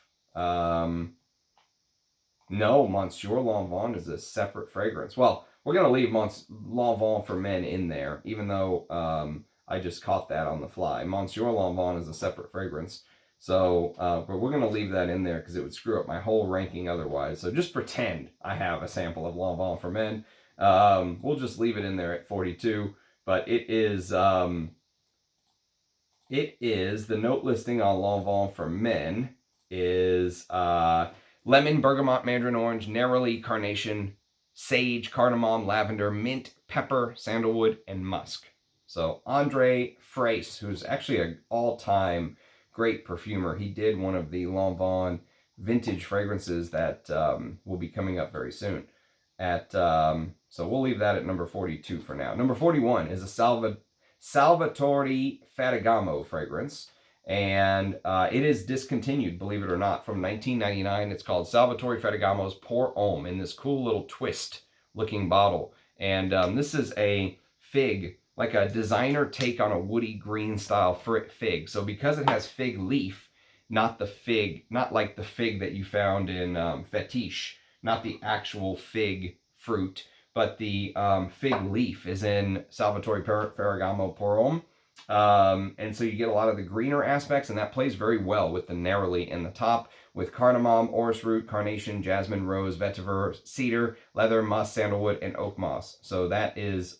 No, Monsieur Lanvin is a separate fragrance. Well, we're going to leave Lanvin for Men in there, even though I just caught that on the fly. Monsieur Lanvin is a separate fragrance. So, but we're going to leave that in there because it would screw up my whole ranking otherwise. So just pretend I have a sample of Lanvin for men. We'll just leave it in there at 42. But it is the note listing on Lanvin for men is lemon, bergamot, mandarin orange, neroli, carnation, sage, cardamom, lavender, mint, pepper, sandalwood, and musk. So Andre Fraisse, who's actually an all-time great perfumer, he did one of the Lanvin vintage fragrances that will be coming up very soon. So we'll leave that at number 42 for now. Number 41 is a Salvatore Ferragamo fragrance. And it is discontinued, believe it or not, from 1999. It's called Salvatore Ferragamo's Pour Homme in this cool little twist looking bottle. And this is a fig, like a designer take on a woody green style fig. So because it has fig leaf, not like the fig that you found in Fetiche, not the actual fig fruit, but the fig leaf is in Salvatore Ferragamo Pour Homme. And so you get a lot of the greener aspects, and that plays very well with the Neroli in the top, with cardamom, orris root, carnation, jasmine, rose, vetiver, cedar, leather, musk, sandalwood, and oak moss. So that is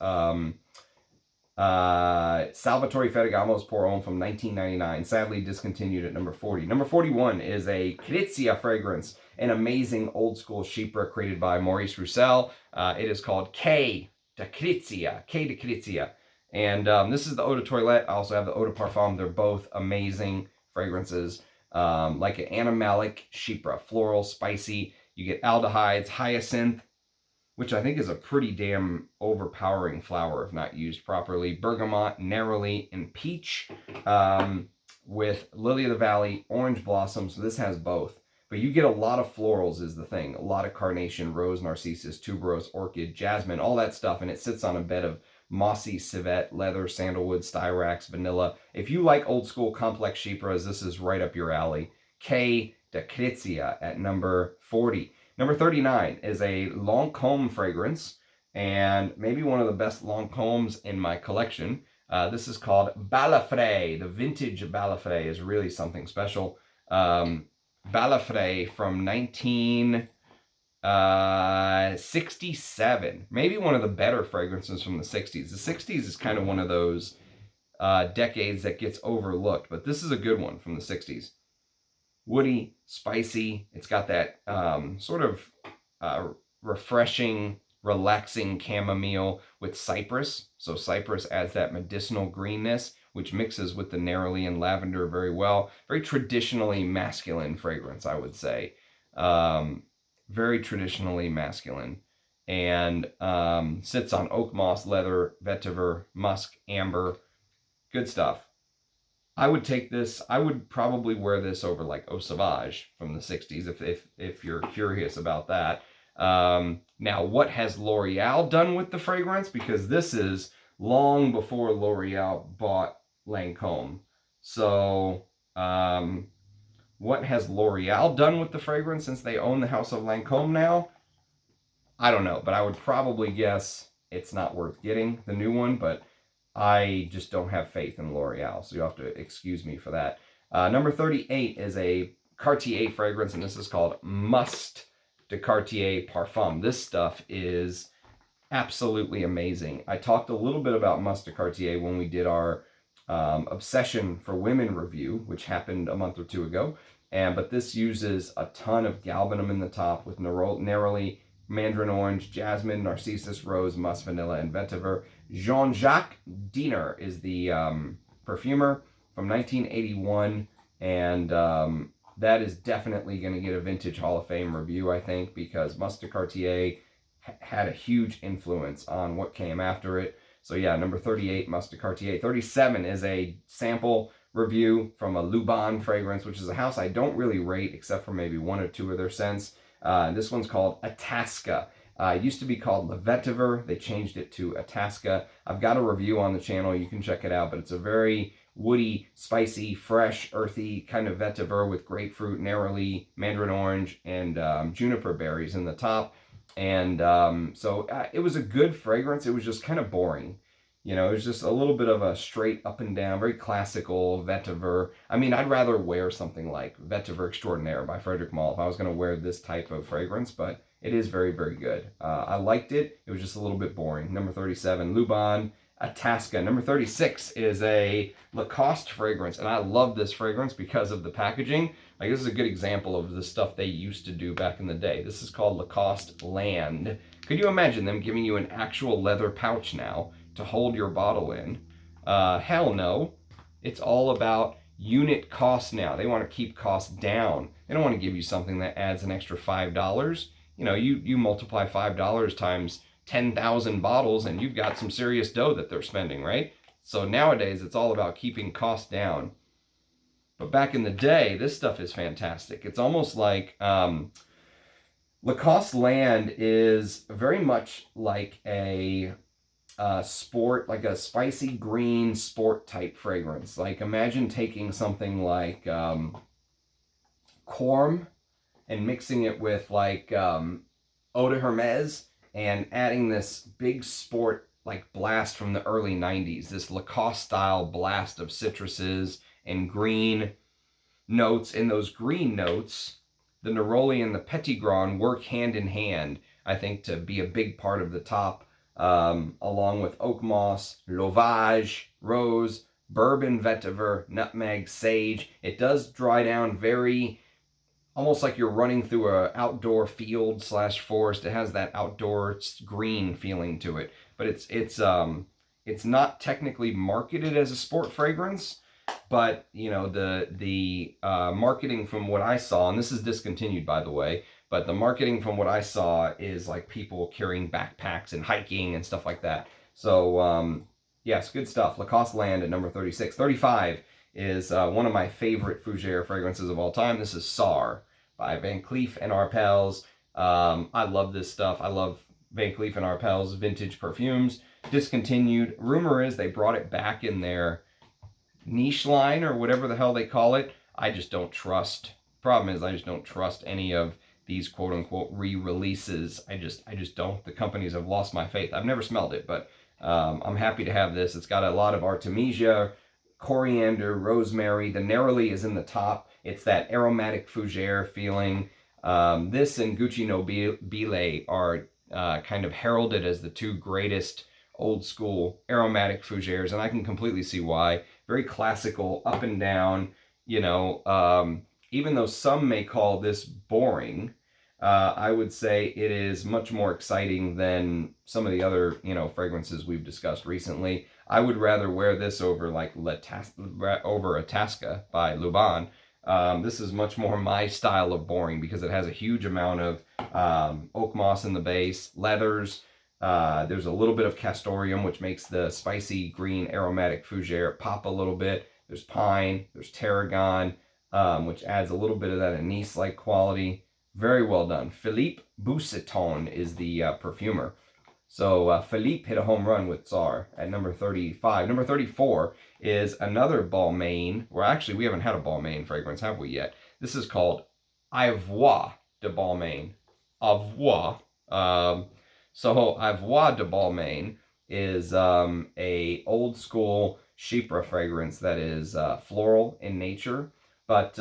Salvatore Ferragamo's Pour Homme from 1999, sadly discontinued at number 40. Number 41 is a Crizia fragrance, an amazing old school chypre created by Maurice Roussel. It is called K de Crizia. And this is the Eau de Toilette. I also have the Eau de Parfum. They're both amazing fragrances. Like an animalic chypre, floral, spicy. You get aldehydes, hyacinth, which I think is a pretty damn overpowering flower if not used properly. Bergamot, neroli, and peach, with lily of the valley, orange blossom. So this has both. But you get a lot of florals is the thing. A lot of carnation, rose, narcissus, tuberose, orchid, jasmine, all that stuff. And it sits on a bed of mossy civet, leather, sandalwood, styrax, vanilla. If you like old school complex chypres, this is right up your alley. K de Crizia at number 40. Number 39 is a Lancôme fragrance, and maybe one of the best Lancômes in my collection. This is called Balafré. The vintage Balafré is really something special. Balafré from 1967. Maybe one of the better fragrances from the 60s. The 60s is kind of one of those decades that gets overlooked, but this is a good one from the 60s. Woody, spicy. It's got that sort of refreshing, relaxing chamomile with cypress. So cypress adds that medicinal greenness, which mixes with the neroli and lavender very well. Very traditionally masculine fragrance, I would say. Very traditionally masculine. And sits on oak moss, leather, vetiver, musk, amber. Good stuff. I would take this, I would probably wear this over like Eau Sauvage from the 60s if you're curious about that. Now, what has L'Oreal done with the fragrance? Because this is long before L'Oreal bought Lancôme. So, what has L'Oreal done with the fragrance since they own the House of Lancôme now? I don't know, but I would probably guess it's not worth getting, the new one, but I just don't have faith in L'Oreal, so you'll have to excuse me for that. Number 38 is a Cartier fragrance, and this is called Must de Cartier Parfum. This stuff is absolutely amazing. I talked a little bit about Must de Cartier when we did our Obsession for Women review, which happened a month or two ago. But this uses a ton of galbanum in the top with neroli, mandarin orange, jasmine, narcissus, rose, musk, vanilla, and vetiver. Jean-Jacques Diener is the perfumer from 1981, and that is definitely going to get a Vintage Hall of Fame review, I think, because Must de Cartier had a huge influence on what came after it. So yeah, number 38, Must de Cartier. 37 is a sample review from a Luban fragrance, which is a house I don't really rate except for maybe one or two of their scents. This one's called Itasca. It used to be called Le Vetiver. They changed it to Itasca. I've got a review on the channel. You can check it out, but it's a very woody, spicy, fresh, earthy kind of vetiver with grapefruit, neroli, mandarin orange, and juniper berries in the top. And so it was a good fragrance. It was just kind of boring. It was just a little bit of a straight up and down, very classical vetiver. I mean, I'd rather wear something like Vetiver Extraordinaire by Frederic Malle if I was going to wear this type of fragrance, but it is very, very good. I liked it. It was just a little bit boring. Number 37, Luban Itasca. Number 36 is a Lacoste fragrance, and I love this fragrance because of the packaging. Like, this is a good example of the stuff they used to do back in the day. This is called Lacoste Land. Could you imagine them giving you an actual leather pouch now to hold your bottle in? Hell no. It's all about unit cost now. They want to keep costs down. They don't want to give you something that adds an extra $5. You multiply $5 times 10,000 bottles and you've got some serious dough that they're spending, right? So nowadays it's all about keeping costs down. But back in the day, this stuff is fantastic. It's almost like Lacoste Land is very much like a sport, like a spicy green sport type fragrance. Like, imagine taking something like Corm and mixing it with like Eau de Hermes and adding this big sport like blast from the early 90s, this Lacoste style blast of citruses and green notes. In those green notes, the Neroli and the Petitgrain work hand in hand, I think, to be a big part of the top, along with oak moss, Lauvage, rose, bourbon vetiver, nutmeg, sage. It does dry down very, almost like you're running through an outdoor field / forest. It has that outdoor green feeling to it, but it's not technically marketed as a sport fragrance. But the marketing from what I saw, and this is discontinued by the way, but the marketing from what I saw is like people carrying backpacks and hiking and stuff like that. So yes, good stuff. Lacoste Land at number 36. 35 is one of my favorite fougere fragrances of all time. This is Sar by Van Cleef and Arpels. I love this stuff. I love Van Cleef and Arpels vintage perfumes. Discontinued. Rumor is they brought it back in their niche line or whatever the hell they call it. I just don't trust. Problem is, I just don't trust any of these quote unquote re-releases. I just don't. The companies have lost my faith. I've never smelled it, but I'm happy to have this. It's got a lot of Artemisia, coriander, rosemary. The Neroli is in the top. It's that aromatic fougere feeling. This and Gucci Nobile are kind of heralded as the two greatest old school aromatic fougères, and I can completely see why. Very classical, up and down, even though some may call this boring, I would say it is much more exciting than some of the other, fragrances we've discussed recently. I would rather wear this over like over Itasca by Luban. This is much more my style of boring because it has a huge amount of oak moss in the base, leathers. There's a little bit of castoreum, which makes the spicy green aromatic fougere pop a little bit. There's pine, there's tarragon, which adds a little bit of that anise-like quality. Very well done. Philippe Bousseton is the perfumer. So Philippe hit a home run with Tsar at number 35. Number 34 is another Balmain. Well, actually, we haven't had a Balmain fragrance, have we yet? This is called Ivoire de Balmain. Ivoire. So Ivoire de Balmain is a old school Chypre fragrance that is floral in nature, but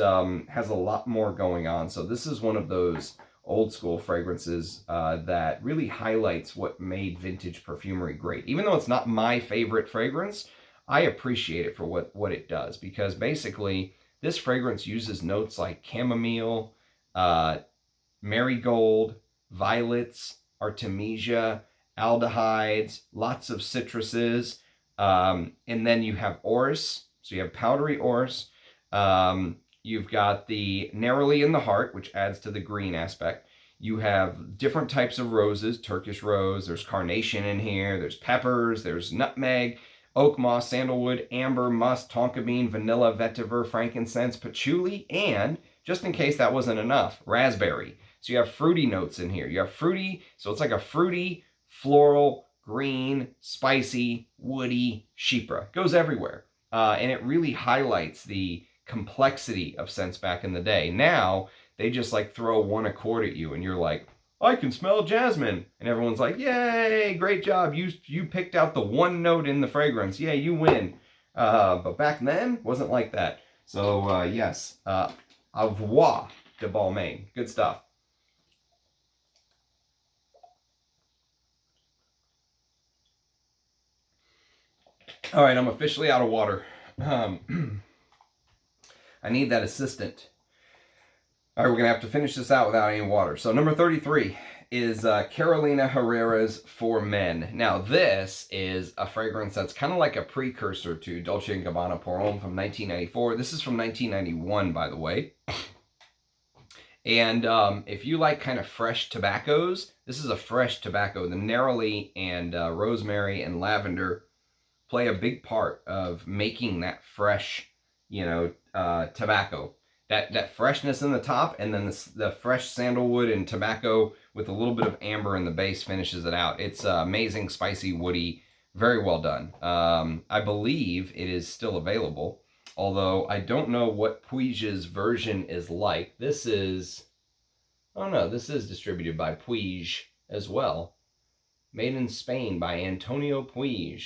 has a lot more going on. So this is one of those old school fragrances that really highlights what made vintage perfumery great. Even though it's not my favorite fragrance, I appreciate it for what it does, because basically this fragrance uses notes like chamomile, marigold, violets, artemisia, aldehydes, lots of citruses, and then you have orris, so you have powdery orris. You've got the Neroli in the heart, which adds to the green aspect. You have different types of roses, Turkish rose, there's carnation in here, there's peppers, there's nutmeg, oak moss, sandalwood, amber, musk, tonka bean, vanilla, vetiver, frankincense, patchouli, and, just in case that wasn't enough, raspberry. So you have fruity notes in here. You have fruity, so it's like a fruity, floral, green, spicy, woody Chypre. Goes everywhere. And it really highlights the complexity of scents back in the day. Now, they just like throw one accord at you and you're like, I can smell jasmine. And everyone's like, yay, great job. You picked out the one note in the fragrance. Yay, you win. But back then, wasn't like that. So, yes, au revoir de Balmain. Good stuff. All right, I'm officially out of water. I need that assistant. All right, we're going to have to finish this out without any water. So number 33 is Carolina Herrera's For Men. Now, this is a fragrance that's kind of like a precursor to Dolce & Gabbana Pour Homme from 1994. This is from 1991, by the way. And if you like kind of fresh tobaccos, this is a fresh tobacco. The Neroli and rosemary and lavender play a big part of making that fresh, tobacco. That freshness in the top, and then the fresh sandalwood and tobacco with a little bit of amber in the base finishes it out. It's amazing, spicy, woody, very well done. I believe it is still available, although I don't know what Puig's version is like. This is distributed by Puig as well. Made in Spain by Antonio Puig.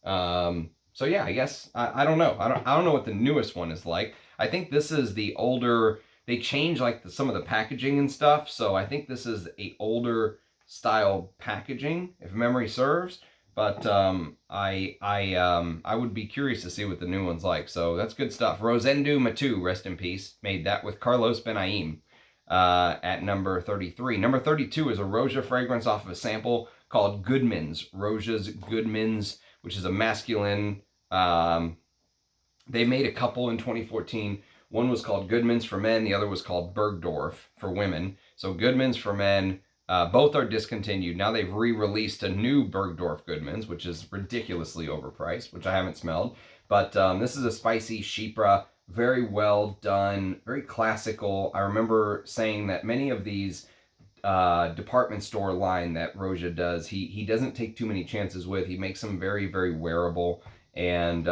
So yeah, I guess I don't know. I don't know what the newest one is like. I think this is the older. They changed like some of the packaging and stuff. So I think this is a older style packaging, if memory serves. But I would be curious to see what the new one's like. So that's good stuff. Rosendo Matu, rest in peace, made that with Carlos Benaim at number 33. Number 32 is a Roja fragrance off of a sample called Goodman's. Roja's Goodman's, which is a masculine. They made a couple in 2014. One was called Goodman's for men. The other was called Bergdorf for women. So Goodman's for men, both are discontinued. Now they've re-released a new Bergdorf Goodman's, which is ridiculously overpriced, which I haven't smelled. But this is a spicy Chypre, very well done, very classical. I remember saying that many of these department store line that Roja does, he doesn't take too many chances with. He makes them very, very wearable. And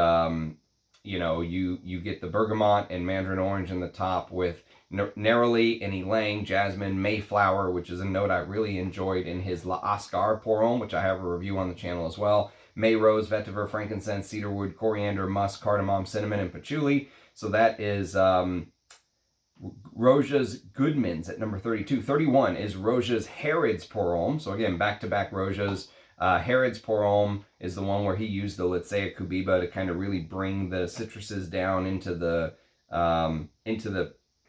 you get the bergamot and mandarin orange in the top with Neroli and ylang, jasmine, mayflower, which is a note I really enjoyed in his La Oscar Pour Homme, which I have a review on the channel as well. May rose, vetiver, frankincense, cedarwood, coriander, musk, cardamom, cinnamon, and patchouli. So that is Roja's Goodman's at number 32. 31 is Roja's Herod's Pour Homme. So again, back-to-back Roja's. Herod's Pour Homme is the one where he used the Litsea Cubiba to kind of really bring the citruses down into the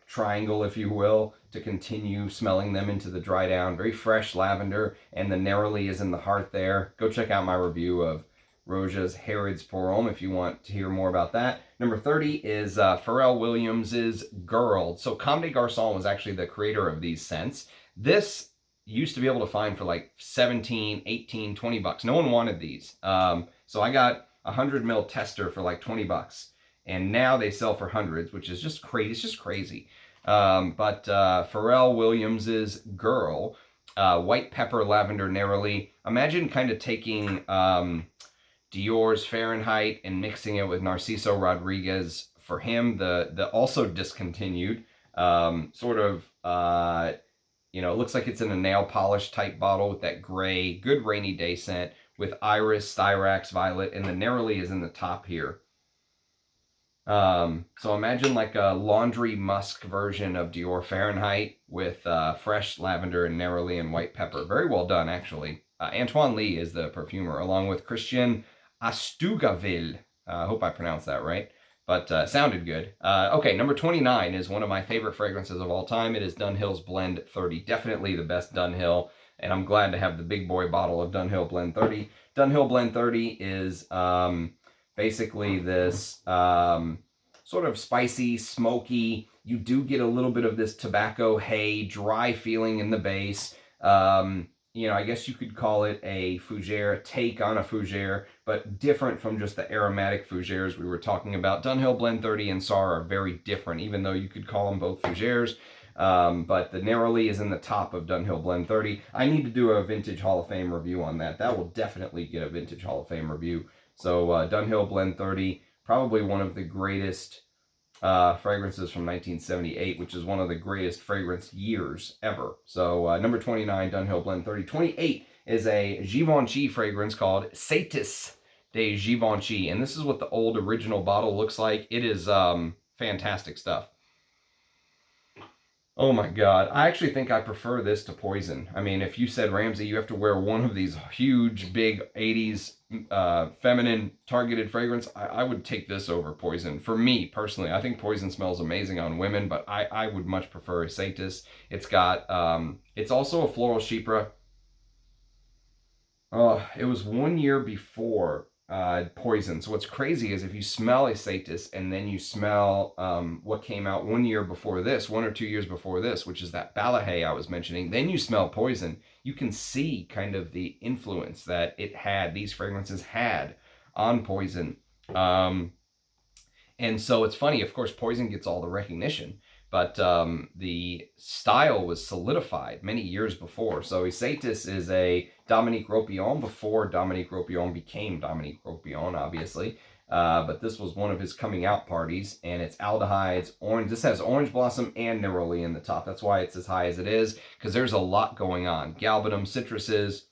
triangle, if you will, to continue smelling them into the dry down. Very fresh lavender, and the Neroli is in the heart there. Go check out my review of Roja's Herod's Pour Homme if you want to hear more about that. Number 30 is Pharrell Williams's Girl. So Comme des Garçons was actually the creator of these scents. This used to be able to find for like 17, 18, 20 bucks. No one wanted these. So I got a 100 ml tester for like 20 bucks. And now they sell for hundreds, which is just crazy. It's just crazy. But Pharrell Williams's Girl, white pepper, lavender, Neroli. Imagine kind of taking Dior's Fahrenheit and mixing it with Narciso Rodriguez for him, the also discontinued, it looks like it's in a nail polish type bottle with that gray, good rainy day scent with iris, styrax, violet, and the Neroli is in the top here. So imagine like a laundry musk version of Dior Fahrenheit with fresh lavender and Neroli and white pepper. Very well done, actually. Antoine Lee is the perfumer, along with Christian Astugaville. I hope I pronounced that right. But sounded good. Okay, number 29 is one of my favorite fragrances of all time. It is Dunhill's Blend 30. Definitely the best Dunhill. And I'm glad to have the big boy bottle of Dunhill Blend 30. Dunhill Blend 30 is basically this sort of spicy, smoky. You do get a little bit of this tobacco, hay, dry feeling in the base. I guess you could call it a fougere, take on a fougere, but different from just the aromatic fougères we were talking about. Dunhill Blend 30 and SAR are very different, even though you could call them both fougères. But the Neroli is in the top of Dunhill Blend 30. I need to do a Vintage Hall of Fame review on that. That will definitely get a Vintage Hall of Fame review. So Dunhill Blend 30, probably one of the greatest fragrances from 1978, which is one of the greatest fragrance years ever. So number 29, Dunhill Blend 30. 28 is a Givenchy fragrance called Satis de Givenchy, and this is what the old original bottle looks like. It is fantastic stuff. Oh my God. I actually think I prefer this to Poison. I mean, if you said, Ramsey, you have to wear one of these huge, big 80s feminine targeted fragrance, I would take this over Poison. For me, personally, I think Poison smells amazing on women, but I would much prefer a Satis. It's got, it's also a floral chypre. It was 1 year before Poison. So what's crazy is if you smell a Satis and then you smell what came out 1 year before this, 1 or 2 years before this, which is that Balahae I was mentioning, then you smell Poison, you can see kind of the influence that these fragrances had on Poison. And so it's funny, of course, Poison gets all the recognition, but the style was solidified many years before. So Isatis is a Dominique Ropion before Dominique Ropion became Dominique Ropion, obviously. But this was one of his coming out parties, and it's aldehydes, orange. This has orange blossom and neroli in the top. That's why it's as high as it is, because there's a lot going on. Galbanum, citruses,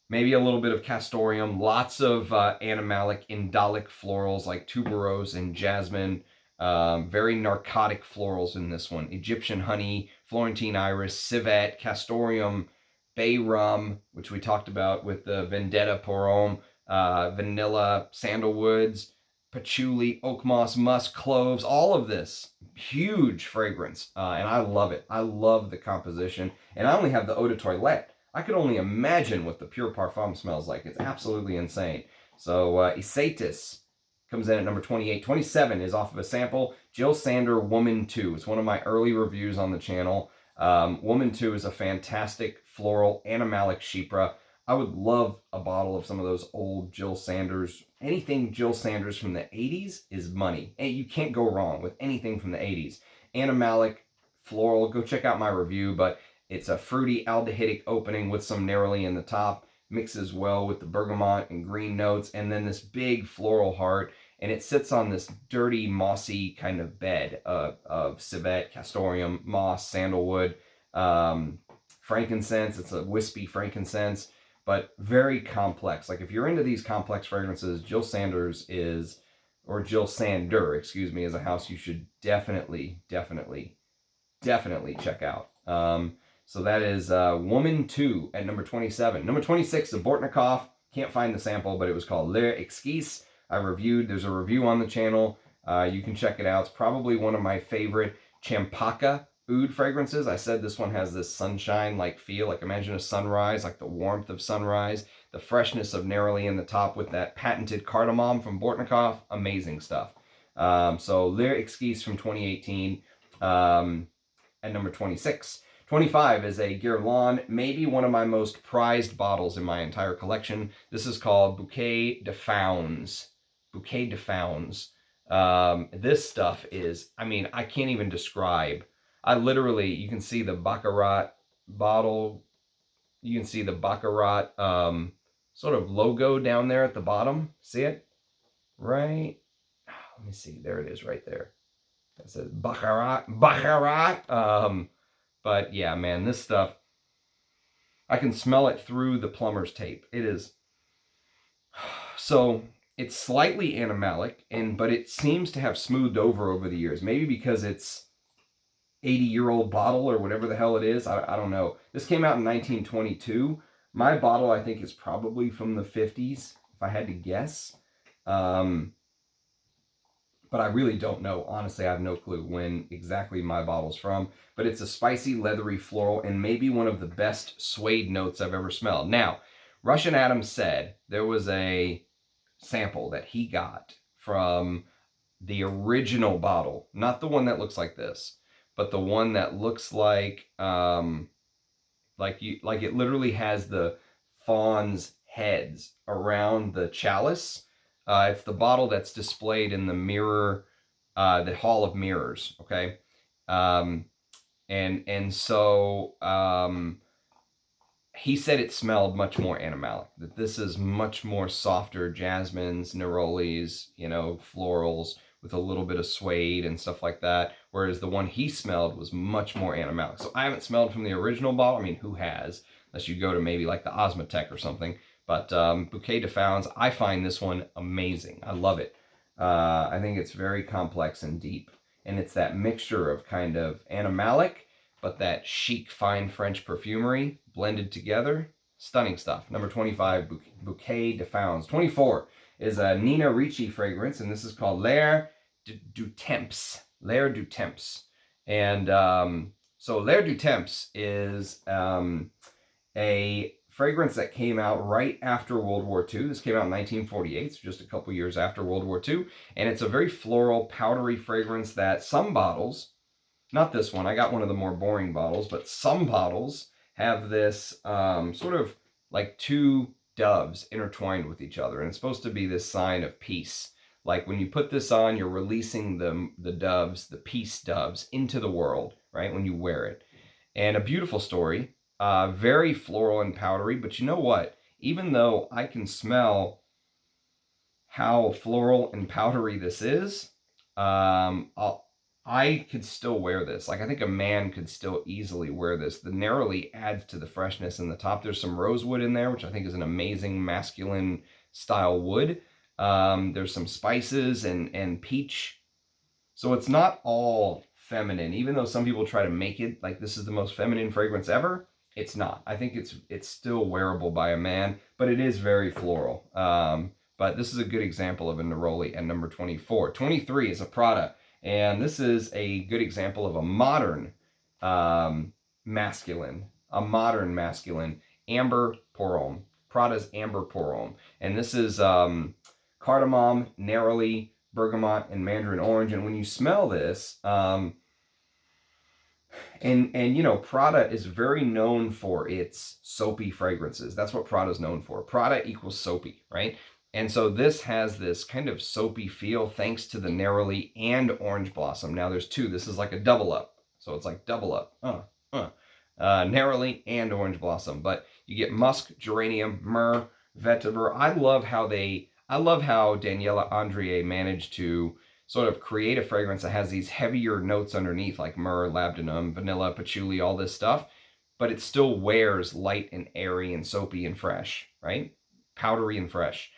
maybe a little bit of castoreum, lots of animalic, indolic florals like tuberose and jasmine. Very narcotic florals in this one. Egyptian honey, Florentine iris, civet, castoreum, bay rum, which we talked about with the Vendetta Porom, vanilla, sandalwoods, patchouli, oak moss, musk, cloves, all of this. Huge fragrance, and I love it. I love the composition, and I only have the eau de toilette. I could only imagine what the Pure Parfum smells like. It's absolutely insane. So Isatis comes in at number 28. 27 is off of a sample, Jill Sander Woman 2. It's one of my early reviews on the channel. Woman 2 is a fantastic floral animalic chypre. I would love a bottle of some of those old Jill Sanders. Anything Jill Sanders from the 80s is money. And you can't go wrong with anything from the 80s. Animalic, floral, go check out my review, but it's a fruity aldehydic opening with some neroli in the top, mixes well with the bergamot and green notes, and then this big floral heart, and it sits on this dirty, mossy kind of bed of civet, castoreum, moss, sandalwood, frankincense. It's a wispy frankincense, but very complex. Like if you're into these complex fragrances, Jill Sanders is, or Jill Sander, excuse me, is a house you should definitely check out. So that is Woman 2 at number 27. Number 26, the Bortnikov. Can't find the sample, but it was called L'air Exquise. There's a review on the channel. You can check it out. It's probably one of my favorite Champaka oud fragrances. I said this one has this sunshine-like feel, like imagine a sunrise, like the warmth of sunrise, the freshness of neroli in the top with that patented cardamom from Bortnikov. Amazing stuff. So L'air Exquise from 2018 at number 26. 25 is a Guerlain, maybe one of my most prized bottles in my entire collection. This is called Bouquet de Fauns. Bouquet de Fauns. This stuff is, I mean, I can't even describe. You can see the Baccarat bottle. You can see the Baccarat sort of logo down there at the bottom. See it? Right? Let me see. There it is right there. That says Baccarat. But yeah, man, this stuff, I can smell it through the plumber's tape. It is, so it's slightly animalic, but it seems to have smoothed over the years. Maybe because it's 80-year-old bottle or whatever the hell it is. I don't know. This came out in 1922. My bottle, I think, is probably from the 50s, if I had to guess. But I really don't know. Honestly, I have no clue when exactly my bottle's from. But it's a spicy, leathery floral and maybe one of the best suede notes I've ever smelled. Now, Russian Adam said there was a sample that he got from the original bottle. Not the one that looks like this, but the one that looks like it literally has the fawn's heads around the chalice. It's the bottle that's displayed in the mirror, the Hall of Mirrors, okay? So he said it smelled much more animalic, that this is much more softer jasmines, nerolis, florals, with a little bit of suede and stuff like that, whereas the one he smelled was much more animalic. So I haven't smelled from the original bottle. I mean, who has? Unless you go to maybe like the Osmotec or something. But Bouquet de Founds, I find this one amazing. I love it. I think it's very complex and deep. And it's that mixture of kind of animalic, but that chic, fine French perfumery blended together. Stunning stuff. Number 25, Bouquet de Founds. 24 is a Nina Ricci fragrance, and this is called L'air du Temps. L'air du Temps. And so L'air du Temps is a fragrance that came out right after World War II. This came out in 1948, so just a couple years after World War II. And it's a very floral, powdery fragrance that some bottles, not this one, I got one of the more boring bottles, but some bottles have this sort of like two doves intertwined with each other. And it's supposed to be this sign of peace. Like when you put this on, you're releasing the doves, the peace doves, into the world, right? When you wear it. And a beautiful story. Very floral and powdery, but you know what? Even though I can smell how floral and powdery this is, I could still wear this. Like, I think a man could still easily wear this. The Neroli adds to the freshness in the top. There's some rosewood in there, which I think is an amazing masculine style wood. There's some spices and peach. So it's not all feminine, even though some people try to make it like this is the most feminine fragrance ever. It's not. I think it's still wearable by a man, but it is very floral. But this is a good example of a Neroli at number 24. 23 is a Prada, and this is a good example of a modern masculine, Amber Pour Homme. Prada's Amber Pour Homme. And this is cardamom, neroli, bergamot, and mandarin orange. And when you smell this, and you know, Prada is very known for its soapy fragrances. That's what Prada's known for. Prada equals soapy, right? And so this has this kind of soapy feel thanks to the Neroli and Orange Blossom. Now there's two. This is like a double up. So it's like double up. Neroli and Orange Blossom. But you get musk, geranium, myrrh, vetiver. I love how Daniela Andrier managed to sort of create a fragrance that has these heavier notes underneath, like myrrh, labdanum, vanilla, patchouli, all this stuff, but it still wears light and airy and soapy and fresh, right? Powdery and fresh.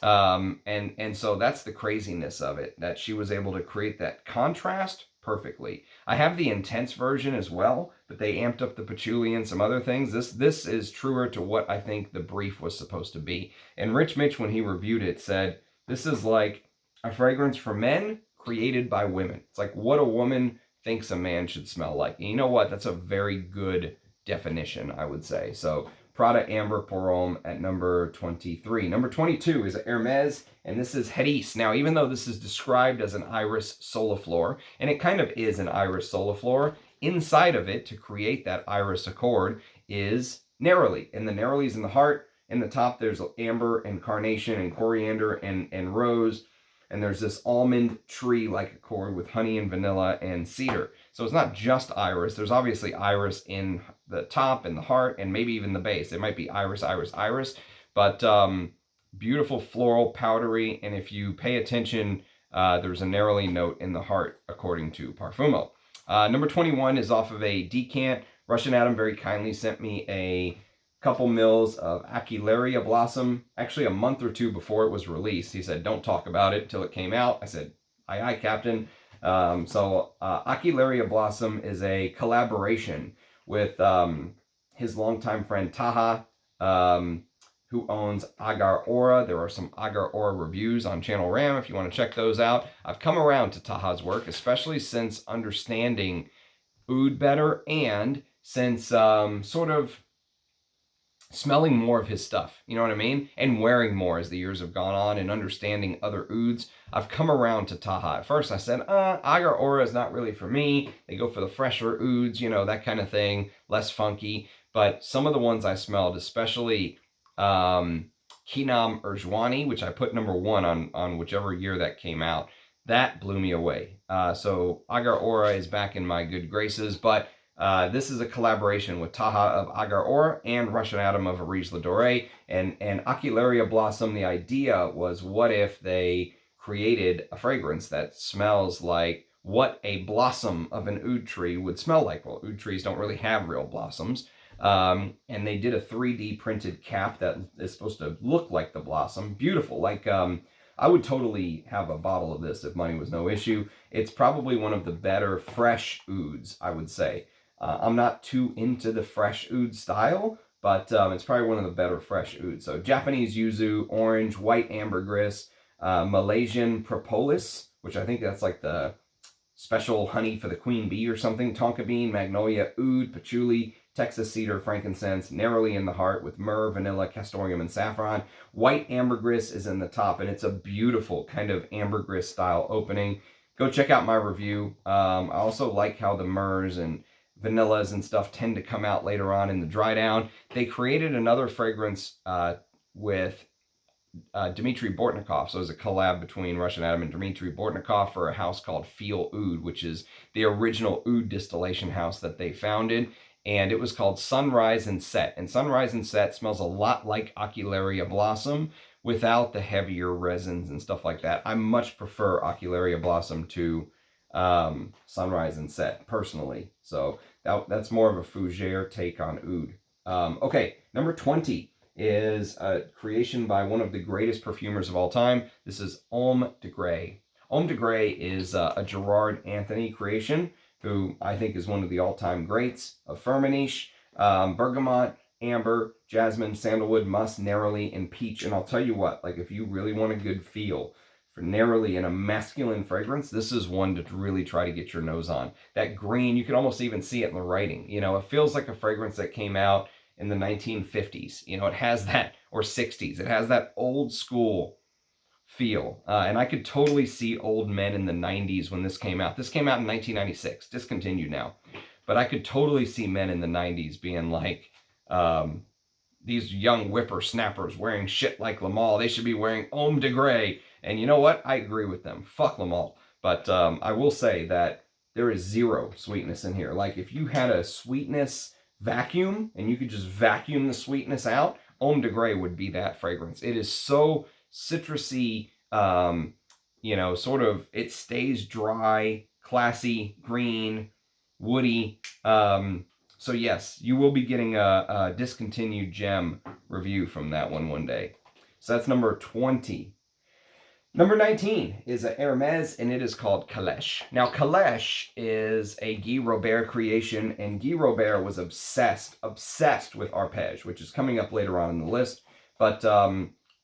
And so that's the craziness of it, that she was able to create that contrast perfectly. I have the intense version as well, but they amped up the patchouli and some other things. This is truer to what I think the brief was supposed to be. And Rich Mitch, when he reviewed it, said, this is like a fragrance for men created by women. It's like what a woman thinks a man should smell like. And you know what? That's a very good definition, I would say. So Prada Amber Pour Homme at number 23. Number 22 is Hermes, and this is Heris. Now, even though this is described as an iris soliflor, and it kind of is an iris soliflor, inside of it, to create that iris accord, is Neroli. And the Neroli's in the heart. In the top, there's amber and carnation and coriander and rose. And there's this almond tree-like accord with honey and vanilla and cedar. So it's not just iris. There's obviously iris in the top and the heart and maybe even the base. It might be iris, iris, iris. But beautiful floral, powdery. And if you pay attention, there's a Neroli note in the heart, according to Parfumo. Number 21 is off of a decant. Russian Adam very kindly sent me a couple mils of Aquilaria Blossom, actually a month or two before it was released. He said, don't talk about it till it came out. I said, aye, aye, Captain. So Aquilaria Blossom is a collaboration with his longtime friend Taha, who owns Agar Aura. There are some Agar Aura reviews on Channel Ram if you want to check those out. I've come around to Taha's work, especially since understanding oud better and since sort of smelling more of his stuff, you know what I mean? And wearing more as the years have gone on and understanding other ouds. I've come around to Taha. At first I said, Agar Aura is not really for me. They go for the fresher ouds, you know, that kind of thing, less funky. But some of the ones I smelled, especially Kinam Urjwani, which I put number 1 on whichever year that came out, that blew me away. So Agar Aura is back in my good graces, but this is a collaboration with Taha of Agar Aura and Russian Adam of Arise La Dorée. And Aquilaria Blossom, the idea was, what if they created a fragrance that smells like what a blossom of an oud tree would smell like. Well, oud trees don't really have real blossoms. And they did a 3D printed cap that is supposed to look like the blossom. Beautiful. Like, I would totally have a bottle of this if money was no issue. It's probably one of the better fresh ouds, I would say. I'm not too into the fresh oud style, but it's probably one of the better fresh ouds. So Japanese yuzu, orange, white ambergris, Malaysian propolis, which I think that's like the special honey for the queen bee or something, tonka bean, magnolia, oud, patchouli, Texas cedar, frankincense, Neroli in the heart with myrrh, vanilla, castoreum, and saffron. White ambergris is in the top, and it's a beautiful kind of ambergris style opening. Go check out my review. I also like how the myrrhs and vanillas and stuff tend to come out later on in the dry down. They created another fragrance with Dmitry Bortnikov. So it was a collab between Russian Adam and Dmitry Bortnikov for a house called Feel Oud, which is the original oud distillation house that they founded. And it was called Sunrise and Set. And Sunrise and Set smells a lot like Ocularia Blossom without the heavier resins and stuff like that. I much prefer Ocularia Blossom to Sunrise and Set, personally. So that's more of a fougere take on oud. Okay, number 20 is a creation by one of the greatest perfumers of all time. This is Homme de Grey. Homme de Grey is a Gerard Anthony creation, who I think is one of the all-time greats of Firmenich. Bergamot, amber, jasmine, sandalwood, musk, neroli, and peach. And I'll tell you what, like if you really want a good feel for neroli and a masculine fragrance, this is one to really try to get your nose on. That green, you can almost even see it in the writing. You know, it feels like a fragrance that came out in the 1950s. You know, it has that, or 60s. It has that old school feel. And I could totally see Old Men in the 90s when this came out. This came out in 1996, discontinued now. But I could totally see men in the 90s being like, these young whippersnappers wearing shit like Lamal. They should be wearing Homme de Grey. And you know what? I agree with them. Fuck Lamal. But I will say that there is zero sweetness in here. Like if you had a sweetness vacuum and you could just vacuum the sweetness out, Homme de Grey would be that fragrance. It is so citrusy, you know, sort of, it stays dry, classy, green, woody. So yes, you will be getting a discontinued gem review from that one day. So that's number 20. Number 19 is a Hermes, and it is called Calèche. Now, Calèche is a Guy Robert creation, and Guy Robert was obsessed with arpège, which is coming up later on in the list. But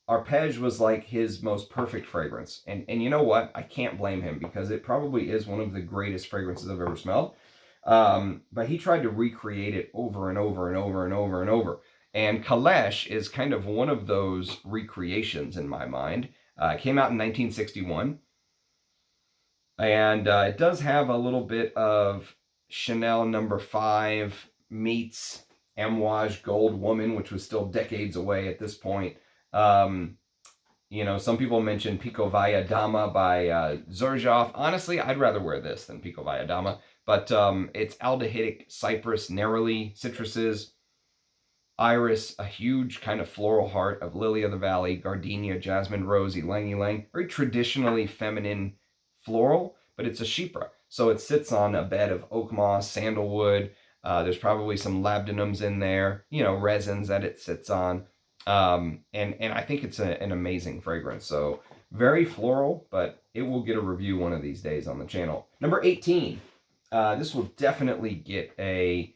arpège was like his most perfect fragrance. And you know what? I can't blame him, because it probably is one of the greatest fragrances I've ever smelled. But he tried to recreate it over and over and over and over and over. And Calèche is kind of one of those recreations in my mind. It came out in 1961. And it does have a little bit of Chanel No. 5 meets Amouage Gold Woman, which was still decades away at this point. You know, some people mention Picovaya Dama by Xerjoff. Honestly, I'd rather wear this than Picovaya Dama. But it's aldehydic cypress, neroli, citruses, iris, a huge kind of floral heart of lily of the valley, gardenia, jasmine, rose, ylang ylang. Very traditionally feminine floral, but it's a chypre. So it sits on a bed of oak moss, sandalwood. There's probably some labdanums in there, you know, resins that it sits on. And I think it's an amazing fragrance. So very floral, but it will get a review one of these days on the channel. Number 18. This will definitely get a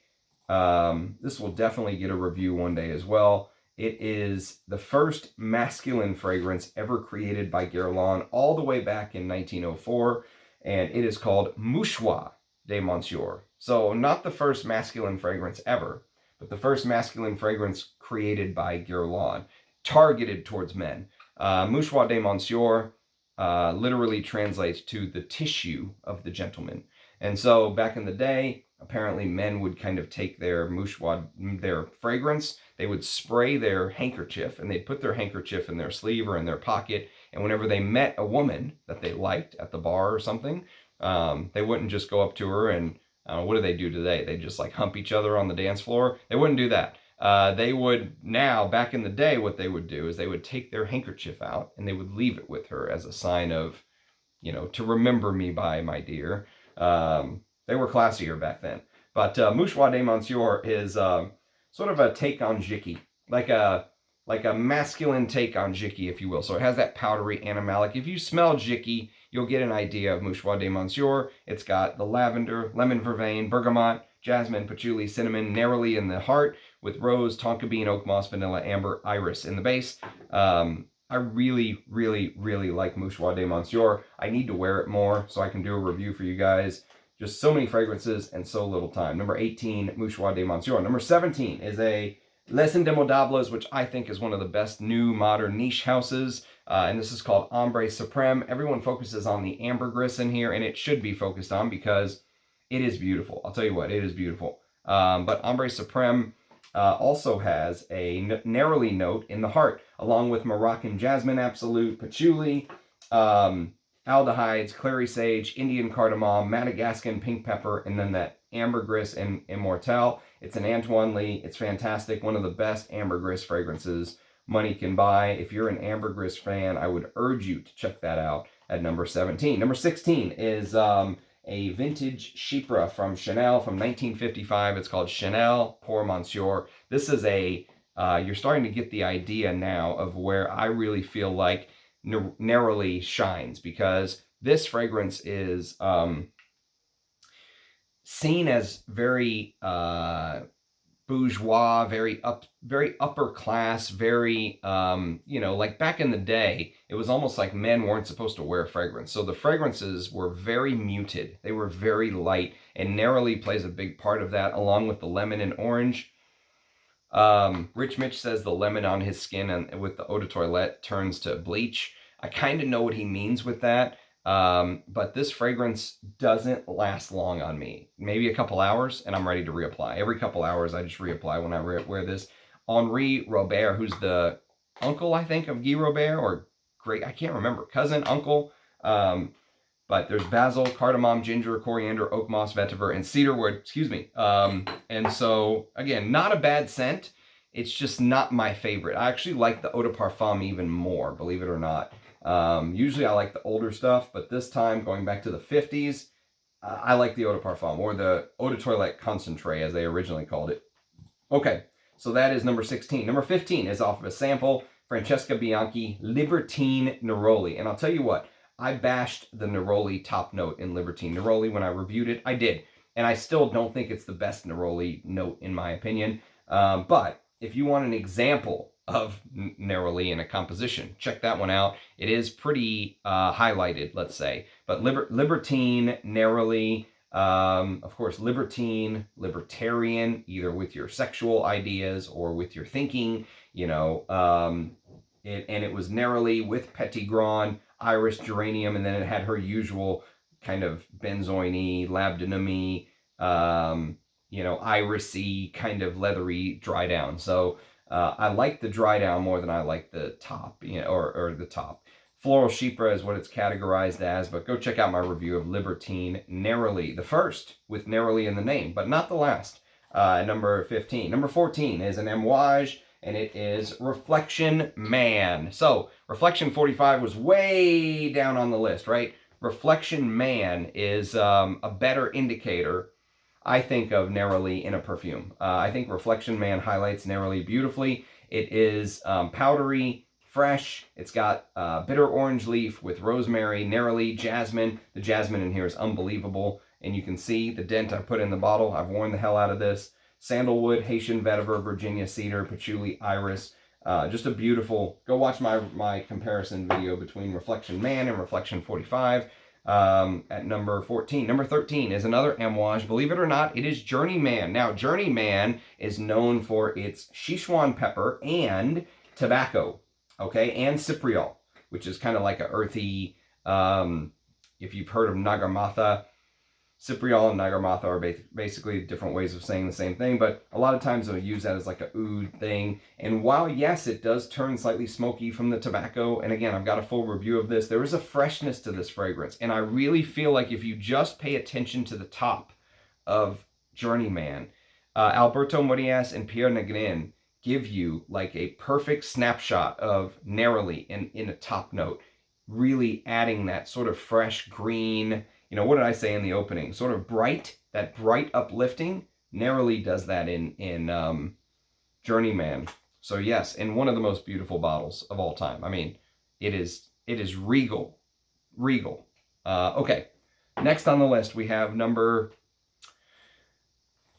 review one day as well. It is the first masculine fragrance ever created by Guerlain all the way back in 1904, and it is called Mouchoir de Monsieur. So not the first masculine fragrance ever, but the first masculine fragrance created by Guerlain, targeted towards men. Mouchoir de Monsieur literally translates to the tissue of the gentleman. And so back in the day, apparently men would kind of take their mouchoir, their fragrance, they would spray their handkerchief, and they'd put their handkerchief in their sleeve or in their pocket. And whenever they met a woman that they liked at the bar or something, they wouldn't just go up to her and, what do they do today? They just like hump each other on the dance floor. They wouldn't do that. They would now, back in the day, what they would do is they would take their handkerchief out and they would leave it with her as a sign of, to remember me by, my dear. They were classier back then. But Mouchoir de Monsieur is sort of a take on Jicky, like a masculine take on Jicky, if you will. So it has that powdery animalic. If you smell Jicky, you'll get an idea of Mouchoir de Monsieur. It's got the lavender, lemon vervain, bergamot, jasmine, patchouli, cinnamon, neroli in the heart, with rose, tonka bean, oak moss, vanilla, amber, iris in the base. I really, really, really like Mouchoir de Monsieur. I need to wear it more so I can do a review for you guys. Just so many fragrances and so little time. Number 18, Mouchoir de Monsieur. Number 17 is a Les Indemodables, which I think is one of the best new modern niche houses. And this is called Ambre Supreme. Everyone focuses on the ambergris in here, and it should be focused on because it is beautiful. I'll tell you what, it is beautiful. But Ambre Supreme also has a Neroli note in the heart, along with Moroccan jasmine absolute, patchouli, aldehydes, clary sage, Indian cardamom, Madagascan pink pepper, and then that ambergris and Immortelle. It's an Antoine Lee. It's fantastic. One of the best ambergris fragrances money can buy. If you're an ambergris fan, I would urge you to check that out at number 17. Number 16 is a vintage Chypre from Chanel from 1955. It's called Chanel Pour Monsieur. This is you're starting to get the idea now of where I really feel like Neroli shines, because this fragrance is seen as very bourgeois, very upper class, very like back in the day, it was almost like men weren't supposed to wear fragrance. So the fragrances were very muted. They were very light, and Neroli plays a big part of that, along with the lemon and orange. Rich Mitch says the lemon on his skin and with the eau de toilette turns to bleach. I kind of know what he means with that. But this fragrance doesn't last long on me. Maybe a couple hours and I'm ready to reapply. Every couple hours I just reapply when I wear this. Henri Robert, who's the uncle, I think, of Guy Robert, or great, I can't remember, cousin, uncle. But there's basil, cardamom, ginger, coriander, oak moss, vetiver, and cedarwood, excuse me. And so, again, not a bad scent. It's just not my favorite. I actually like the eau de parfum even more, believe it or not. Usually I like the older stuff, but this time, going back to the 50s, I like the eau de parfum, or the eau de toilette concentrate, as they originally called it. Okay, so that is number 16. Number 15 is off of a sample, Francesca Bianchi, Libertine Neroli. And I'll tell you what, I bashed the Neroli top note in Libertine Neroli when I reviewed it. I did. And I still don't think it's the best Neroli note, in my opinion. But if you want an example of Neroli in a composition, check that one out. It is pretty highlighted, let's say. But Libertine, Neroli, of course, libertine, libertarian, either with your sexual ideas or with your thinking, and it was Neroli with Petit Grand, iris, geranium, and then it had her usual kind of benzoin-y, labdanum-y, irisy, kind of leathery dry down. So I like the dry down more than I like the top, or the top. Floral Chypre is what it's categorized as, but go check out my review of Libertine Neroli, the first with Neroli in the name, but not the last. Number 15. Number 14 is an Amouage, and it is Reflection Man. So Reflection 45 was way down on the list, right? Reflection Man is a better indicator, I think, of Neroli in a perfume. I think Reflection Man highlights Neroli beautifully. It is powdery, fresh. It's got bitter orange leaf with rosemary, Neroli, jasmine. The jasmine in here is unbelievable. And you can see the dent I put in the bottle. I've worn the hell out of this. Sandalwood, Haitian vetiver, Virginia cedar, patchouli, iris. Just a beautiful, go watch my comparison video between Reflection Man and Reflection 45 at number 14. Number 13 is another Amouage. Believe it or not, it is Journeyman. Now, Journeyman is known for its Sichuan pepper and tobacco, okay, and Cypriol, which is kind of like a earthy, if you've heard of Nagarmatha, Cypriol and Nagarmatha are basically different ways of saying the same thing, but a lot of times they'll use that as like a oud thing. And while, yes, it does turn slightly smoky from the tobacco, and again, I've got a full review of this, there is a freshness to this fragrance. And I really feel like if you just pay attention to the top of Journeyman, Alberto Morias and Pierre Negrin give you like a perfect snapshot of Neroli in a top note, really adding that sort of fresh green, what did I say in the opening? Sort of bright, that bright uplifting. Neroli does that in Journeyman. So yes, in one of the most beautiful bottles of all time. I mean, it is regal, regal. Okay, next on the list we have number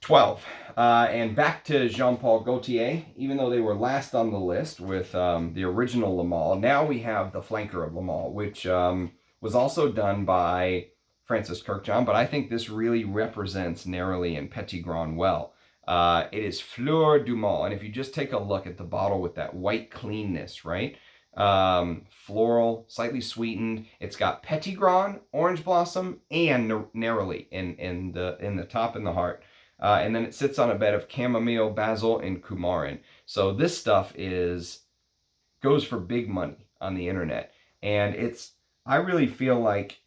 12. And back to Jean-Paul Gaultier, even though they were last on the list with the original Le Male, now we have the flanker of Le Male, which was also done by Francis Kirkjohn, but I think this really represents Neroli and Petit Grand well. It is Fleur du Mal, and if you just take a look at the bottle with that white cleanness, right? Floral, slightly sweetened. It's got Petit Grand, Orange Blossom, and Neroli in the top and the heart. And then it sits on a bed of chamomile, basil, and coumarin. So this stuff goes for big money on the internet. And I really feel like,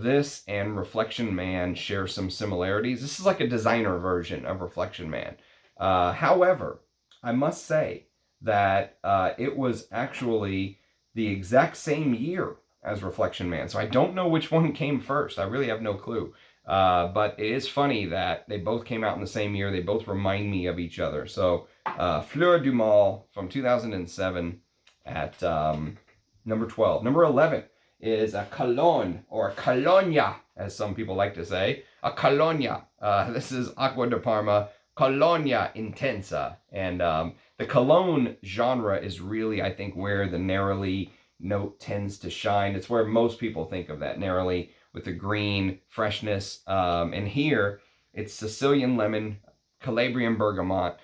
this and Reflection Man share some similarities. This is like a designer version of Reflection Man. However, I must say that it was actually the exact same year as Reflection Man. So I don't know which one came first. I really have no clue. But it is funny that they both came out in the same year. They both remind me of each other. So Fleur du Mal from 2007 at number 12. Number 11 is a Cologne, or a Colonia, as some people like to say. A Colonia. This is Acqua di Parma Colonia Intensa. And the Cologne genre is really, I think, where the Neroli note tends to shine. It's where most people think of that Neroli with the green freshness. And here, it's Sicilian lemon, Calabrian bergamot,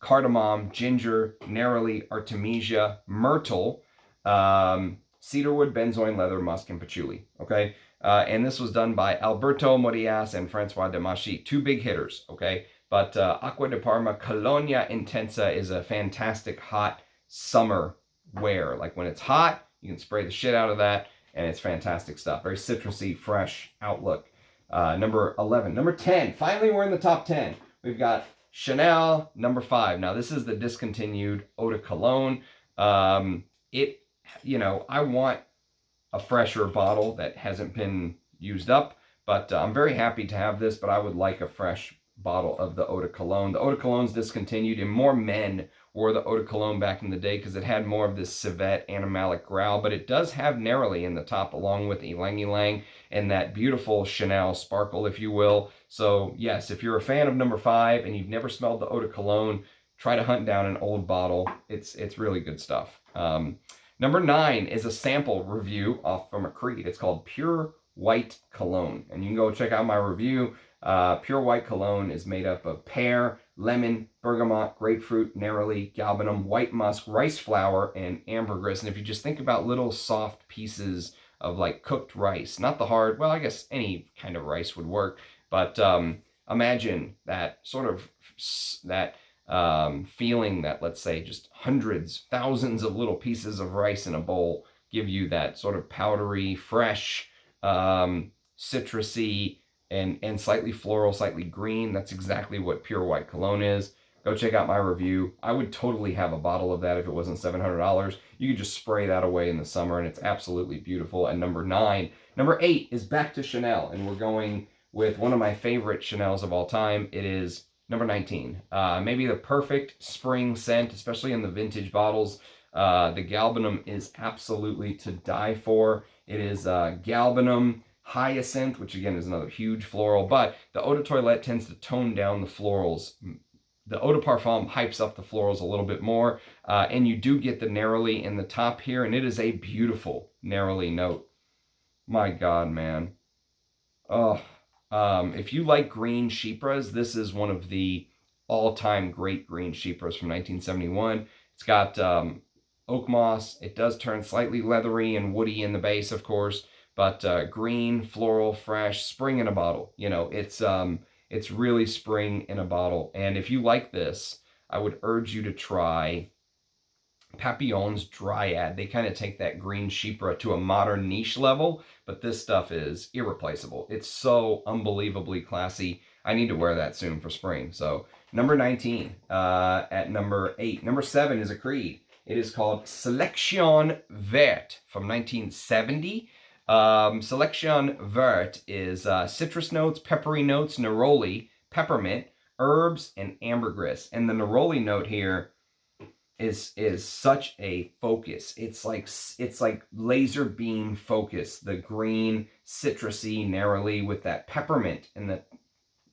cardamom, ginger, Neroli, artemisia, myrtle, cedarwood, benzoin, leather, musk, and patchouli. Okay? And this was done by Alberto Morias and Francois Demachy. Two big hitters, okay? But Acqua di Parma Colonia Intensa is a fantastic hot summer wear. Like when it's hot, you can spray the shit out of that, and it's fantastic stuff. Very citrusy, fresh outlook. Number 11. Number 10. Finally, we're in the top 10. We've got Chanel, number 5. Now, this is the discontinued Eau de Cologne. I want a fresher bottle that hasn't been used up, but I'm very happy to have this, but I would like a fresh bottle of the Eau de Cologne. The Eau de Cologne's discontinued, and more men wore the Eau de Cologne back in the day because it had more of this civet animalic growl, but it does have Neroli in the top along with Ylang Ylang and that beautiful Chanel sparkle, if you will. So yes, if you're a fan of number 5 and you've never smelled the Eau de Cologne, try to hunt down an old bottle. It's really good stuff. Number 9 is a sample review from a Creed. It's called Pure White Cologne, and you can go check out my review. Pure White Cologne is made up of pear, lemon, bergamot, grapefruit, neroli, galbanum, white musk, rice flour, and ambergris. And if you just think about little soft pieces of like cooked rice, not the hard, well, I guess any kind of rice would work, but imagine that sort of feeling that, let's say, just hundreds, thousands of little pieces of rice in a bowl give you that sort of powdery, fresh, citrusy, and slightly floral, slightly green. That's exactly what Pure White Cologne is. Go check out my review. I would totally have a bottle of that if it wasn't $700. You could just spray that away in the summer, and it's absolutely beautiful. And number 9. Number 8 is back to Chanel, and we're going with one of my favorite Chanels of all time. It is number 19. Maybe the perfect spring scent, especially in the vintage bottles. The galbanum is absolutely to die for. It is galbanum, hyacinth, which again is another huge floral, but the eau de toilette tends to tone down the florals. The eau de parfum hypes up the florals a little bit more, and you do get the neroli in the top here, and it is a beautiful neroli note. My God, man. Oh, if you like green chypres, this is one of the all-time great green chypres from 1971. It's got oak moss. It does turn slightly leathery and woody in the base, of course, but green, floral, fresh, spring in a bottle. It's really spring in a bottle. And if you like this, I would urge you to try Papillon's Dryad. They kind of take that green chypre to a modern niche level, but this stuff is irreplaceable. It's so unbelievably classy. I need to wear that soon for spring. So number 19 at number 8. Number 7 is a Creed. It is called Selection Vert from 1970. Selection Vert is citrus notes, peppery notes, neroli, peppermint, herbs, and ambergris. And the neroli note here is such a focus. It's like laser beam focus. The green citrusy neroli with that peppermint, and the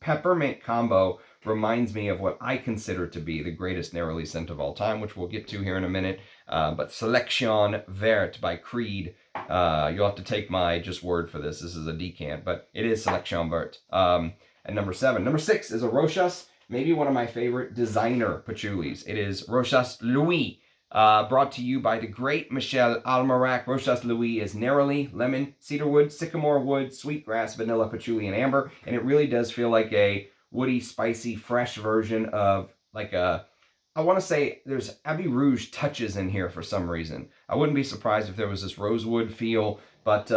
peppermint combo reminds me of what I consider to be the greatest neroli scent of all time, which we'll get to here in a minute. But Selection Vert by Creed. You'll have to take my just word for this. This is a decant, but it is Selection Vert. At number 7. Number 6 is a Rochas. Maybe one of my favorite designer patchoulis. It is Rochas Louis, brought to you by the great Michel Almarac. Rochas Louis is neroli, lemon, cedarwood, sycamore wood, sweetgrass, vanilla, patchouli, and amber. And it really does feel like a woody, spicy, fresh version of like a, I want to say there's Abbey Rouge touches in here for some reason. I wouldn't be surprised if there was this rosewood feel, but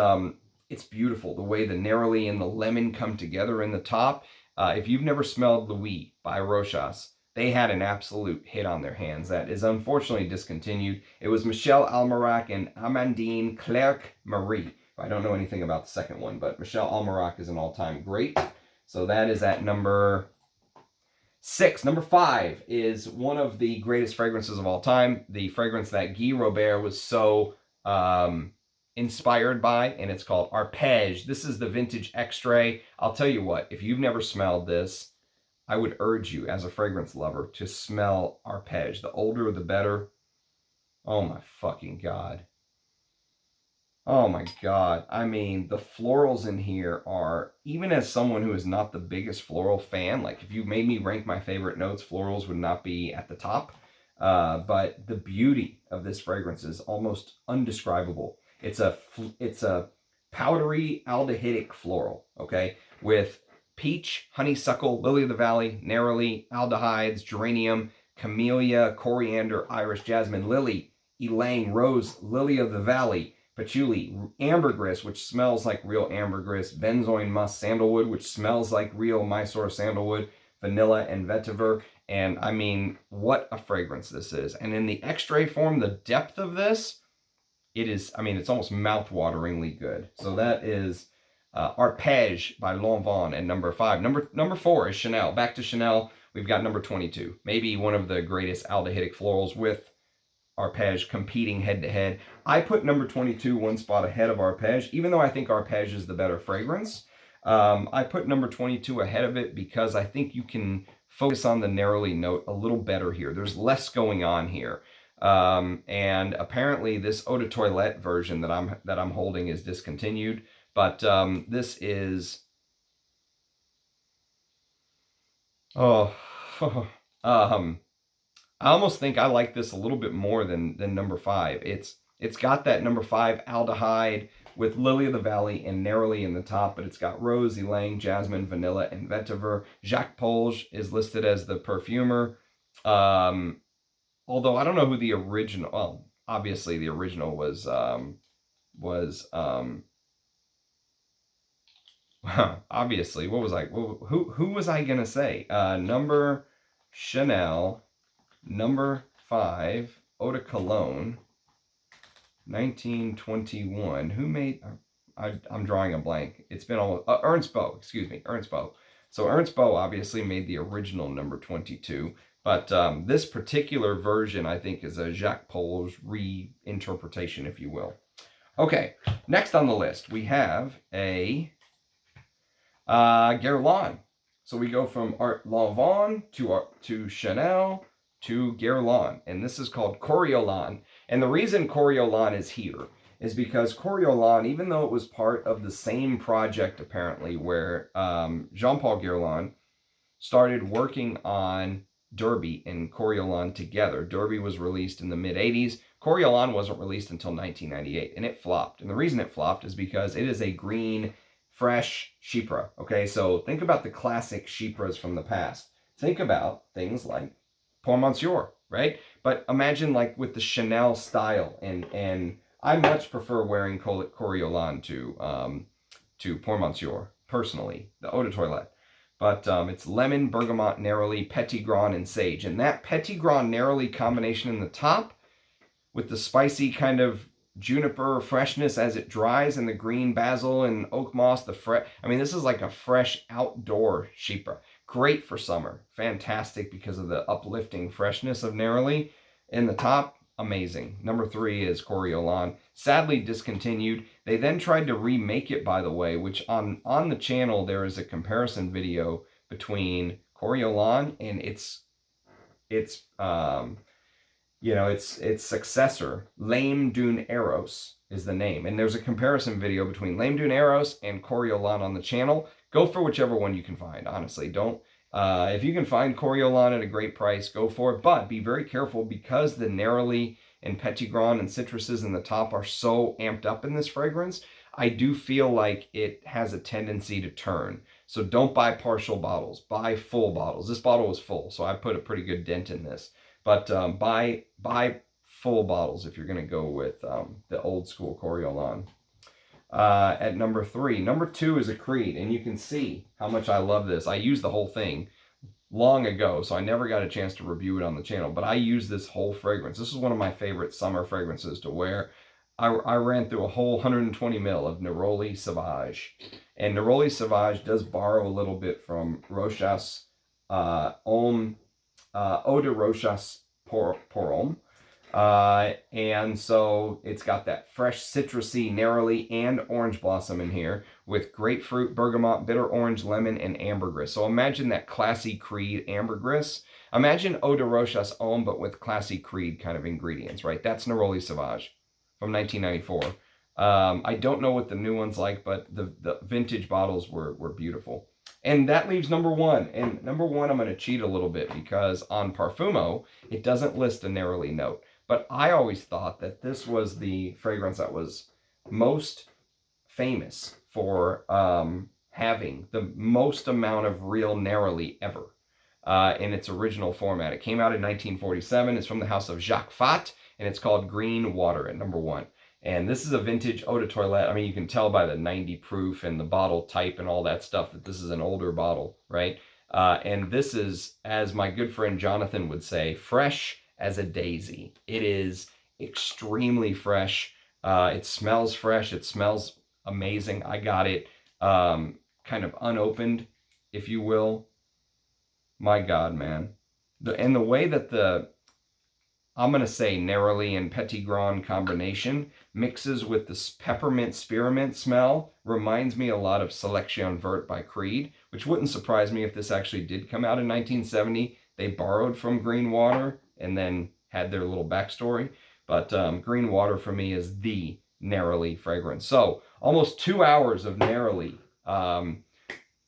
it's beautiful the way the neroli and the lemon come together in the top. If you've never smelled Louis by Rochas, they had an absolute hit on their hands that is unfortunately discontinued. It was Michel Almarac and Amandine Clerc-Marie. I don't know anything about the second one, but Michel Almarac is an all-time great. So that is at number 6. Number 5 is one of the greatest fragrances of all time. The fragrance that Guy Robert was so inspired by, and it's called Arpège. This is the vintage extrait. I'll tell you what, if you've never smelled this, I would urge you as a fragrance lover to smell Arpège. The older the better. Oh my fucking God. Oh my God. I mean, the florals in here are, even as someone who is not the biggest floral fan, like if you made me rank my favorite notes, florals would not be at the top. But the beauty of this fragrance is almost undescribable. It's a powdery aldehydic floral, okay, with peach, honeysuckle, lily of the valley, neroli, aldehydes, geranium, camellia, coriander, iris, jasmine, lily, ylang, rose, lily of the valley, patchouli, ambergris, which smells like real ambergris, benzoin musk, sandalwood, which smells like real Mysore sandalwood, vanilla, and vetiver. And I mean, what a fragrance this is. And in the extrait form, the depth of this, it is, I mean, it's almost mouth-wateringly good. So that is Arpège by Lanvin at number 5. Number 4 is Chanel. Back to Chanel, we've got number 22. Maybe one of the greatest aldehydic florals with Arpège competing head-to-head. I put number 22 one spot ahead of Arpège, even though I think Arpège is the better fragrance. I put number 22 ahead of it because I think you can focus on the neroli note a little better here. There's less going on here. And apparently this eau de toilette version that I'm holding is discontinued, but this is I almost think I like this a little bit more than number 5. It's got that number 5 aldehyde with lily of the valley and neroli in the top, but it's got rose, ylang, jasmine, vanilla, and vetiver. Jacques Polge is listed as the perfumer. Although I don't know who the original, well, obviously the original was obviously, what was I, who was I going to say? Number Chanel, number 5, Eau de Cologne, 1921. Who made, I'm drawing a blank. It's been almost, Ernst Beau, excuse me, Ernst Beau. So Ernst Beau obviously made the original number 22. But this particular version, I think, is a Jacques Polge reinterpretation, if you will. Okay, next on the list, we have a Guerlain. So we go from Art Lanvin to Chanel to Guerlain. And this is called Coriolan. And the reason Coriolan is here is because Coriolan, even though it was part of the same project, apparently, where Jean-Paul Guerlain started working on Derby and Coriolan together. Derby was released in the mid-80s. Coriolan wasn't released until 1998, and it flopped. And the reason it flopped is because it is a green, fresh Chypre. Okay, so think about the classic Chypres from the past. Think about things like Pour Monsieur, right? But imagine like with the Chanel style, and I much prefer wearing Coriolan to Pour Monsieur, personally, the eau de toilette. But it's lemon, bergamot, neroli, petit grain, and sage. And that petit grain neroli combination in the top with the spicy kind of juniper freshness as it dries, and the green basil and oak moss, I mean, this is like a fresh outdoor Chypre. Great for summer. Fantastic because of the uplifting freshness of neroli in the top. Amazing. Number 3 is Coriolan. Sadly discontinued. They then tried to remake it, by the way, which on the channel there is a comparison video between Coriolan and its successor, Lame Dune Eros is the name. And there's a comparison video between Lame Dune Eros and Coriolan on the channel. Go for whichever one you can find, honestly. Don't if you can find Coriolan at a great price, go for it. But be very careful because the neroli and petit grain and citruses in the top are so amped up in this fragrance. I do feel like it has a tendency to turn. So don't buy partial bottles. Buy full bottles. This bottle was full, so I put a pretty good dent in this. But buy full bottles if you're going to go with the old school Coriolan. At number 3. Number 2 is a Creed, and you can see how much I love this. I used the whole thing long ago, so I never got a chance to review it on the channel, but I use this whole fragrance. This is one of my favorite summer fragrances to wear. I ran through a whole 120 ml of Neroli Sauvage, and Neroli Sauvage does borrow a little bit from Rochas Eau de Rochas pour Homme. And so it's got that fresh citrusy neroli and orange blossom in here with grapefruit, bergamot, bitter orange, lemon, and ambergris. So imagine that classy Creed ambergris. Imagine Eau de Rochas Homme, but with classy Creed kind of ingredients, right? That's Neroli Sauvage from 1994. I don't know what the new one's like, but the vintage bottles were beautiful. And that leaves number 1. And number 1, I'm going to cheat a little bit because on Parfumo, it doesn't list a neroli note. But I always thought that this was the fragrance that was most famous for having the most amount of real neroli ever in its original format. It came out in 1947. It's from the house of Jacques Fat, and it's called Green Water at number 1. And this is a vintage eau de toilette. I mean, you can tell by the 90 proof and the bottle type and all that stuff that this is an older bottle, right? And this is, as my good friend Jonathan would say, fresh as a daisy. It is extremely fresh. It smells fresh. It smells amazing. I got it kind of unopened, if you will. My God, man. And the way that I'm going to say neroli and petit grain combination mixes with the peppermint spearmint smell reminds me a lot of Selection Vert by Creed, which wouldn't surprise me if this actually did come out in 1970. They borrowed from Green Water and then had their little backstory. But Green Water for me is the neroli fragrance. So almost 2 hours of neroli. A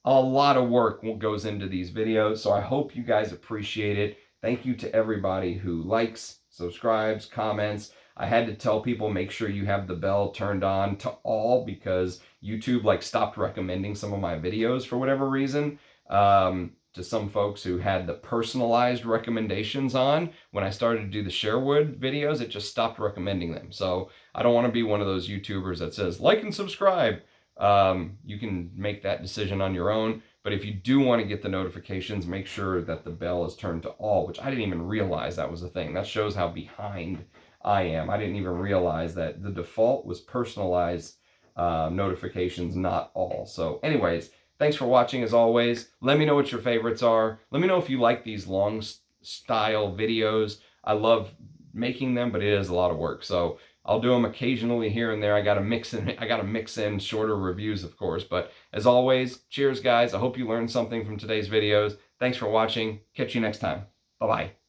lot of work goes into these videos, so I hope you guys appreciate it. Thank you to everybody who likes, subscribes, comments. I had to tell people, make sure you have the bell turned on to all because YouTube stopped recommending some of my videos for whatever reason. To some folks who had the personalized recommendations on. When I started to do the Sherwood videos, it just stopped recommending them. So I don't want to be one of those YouTubers that says, like and subscribe. You can make that decision on your own. But if you do want to get the notifications, make sure that the bell is turned to all, which I didn't even realize that was a thing. That shows how behind I am. I didn't even realize that the default was personalized notifications, not all. So anyways, thanks for watching as always. Let me know what your favorites are. Let me know if you like these long style videos. I love making them, but it is a lot of work. So I'll do them occasionally here and there. I gotta mix in shorter reviews, of course. But as always, cheers guys. I hope you learned something from today's videos. Thanks for watching. Catch you next time. Bye-bye.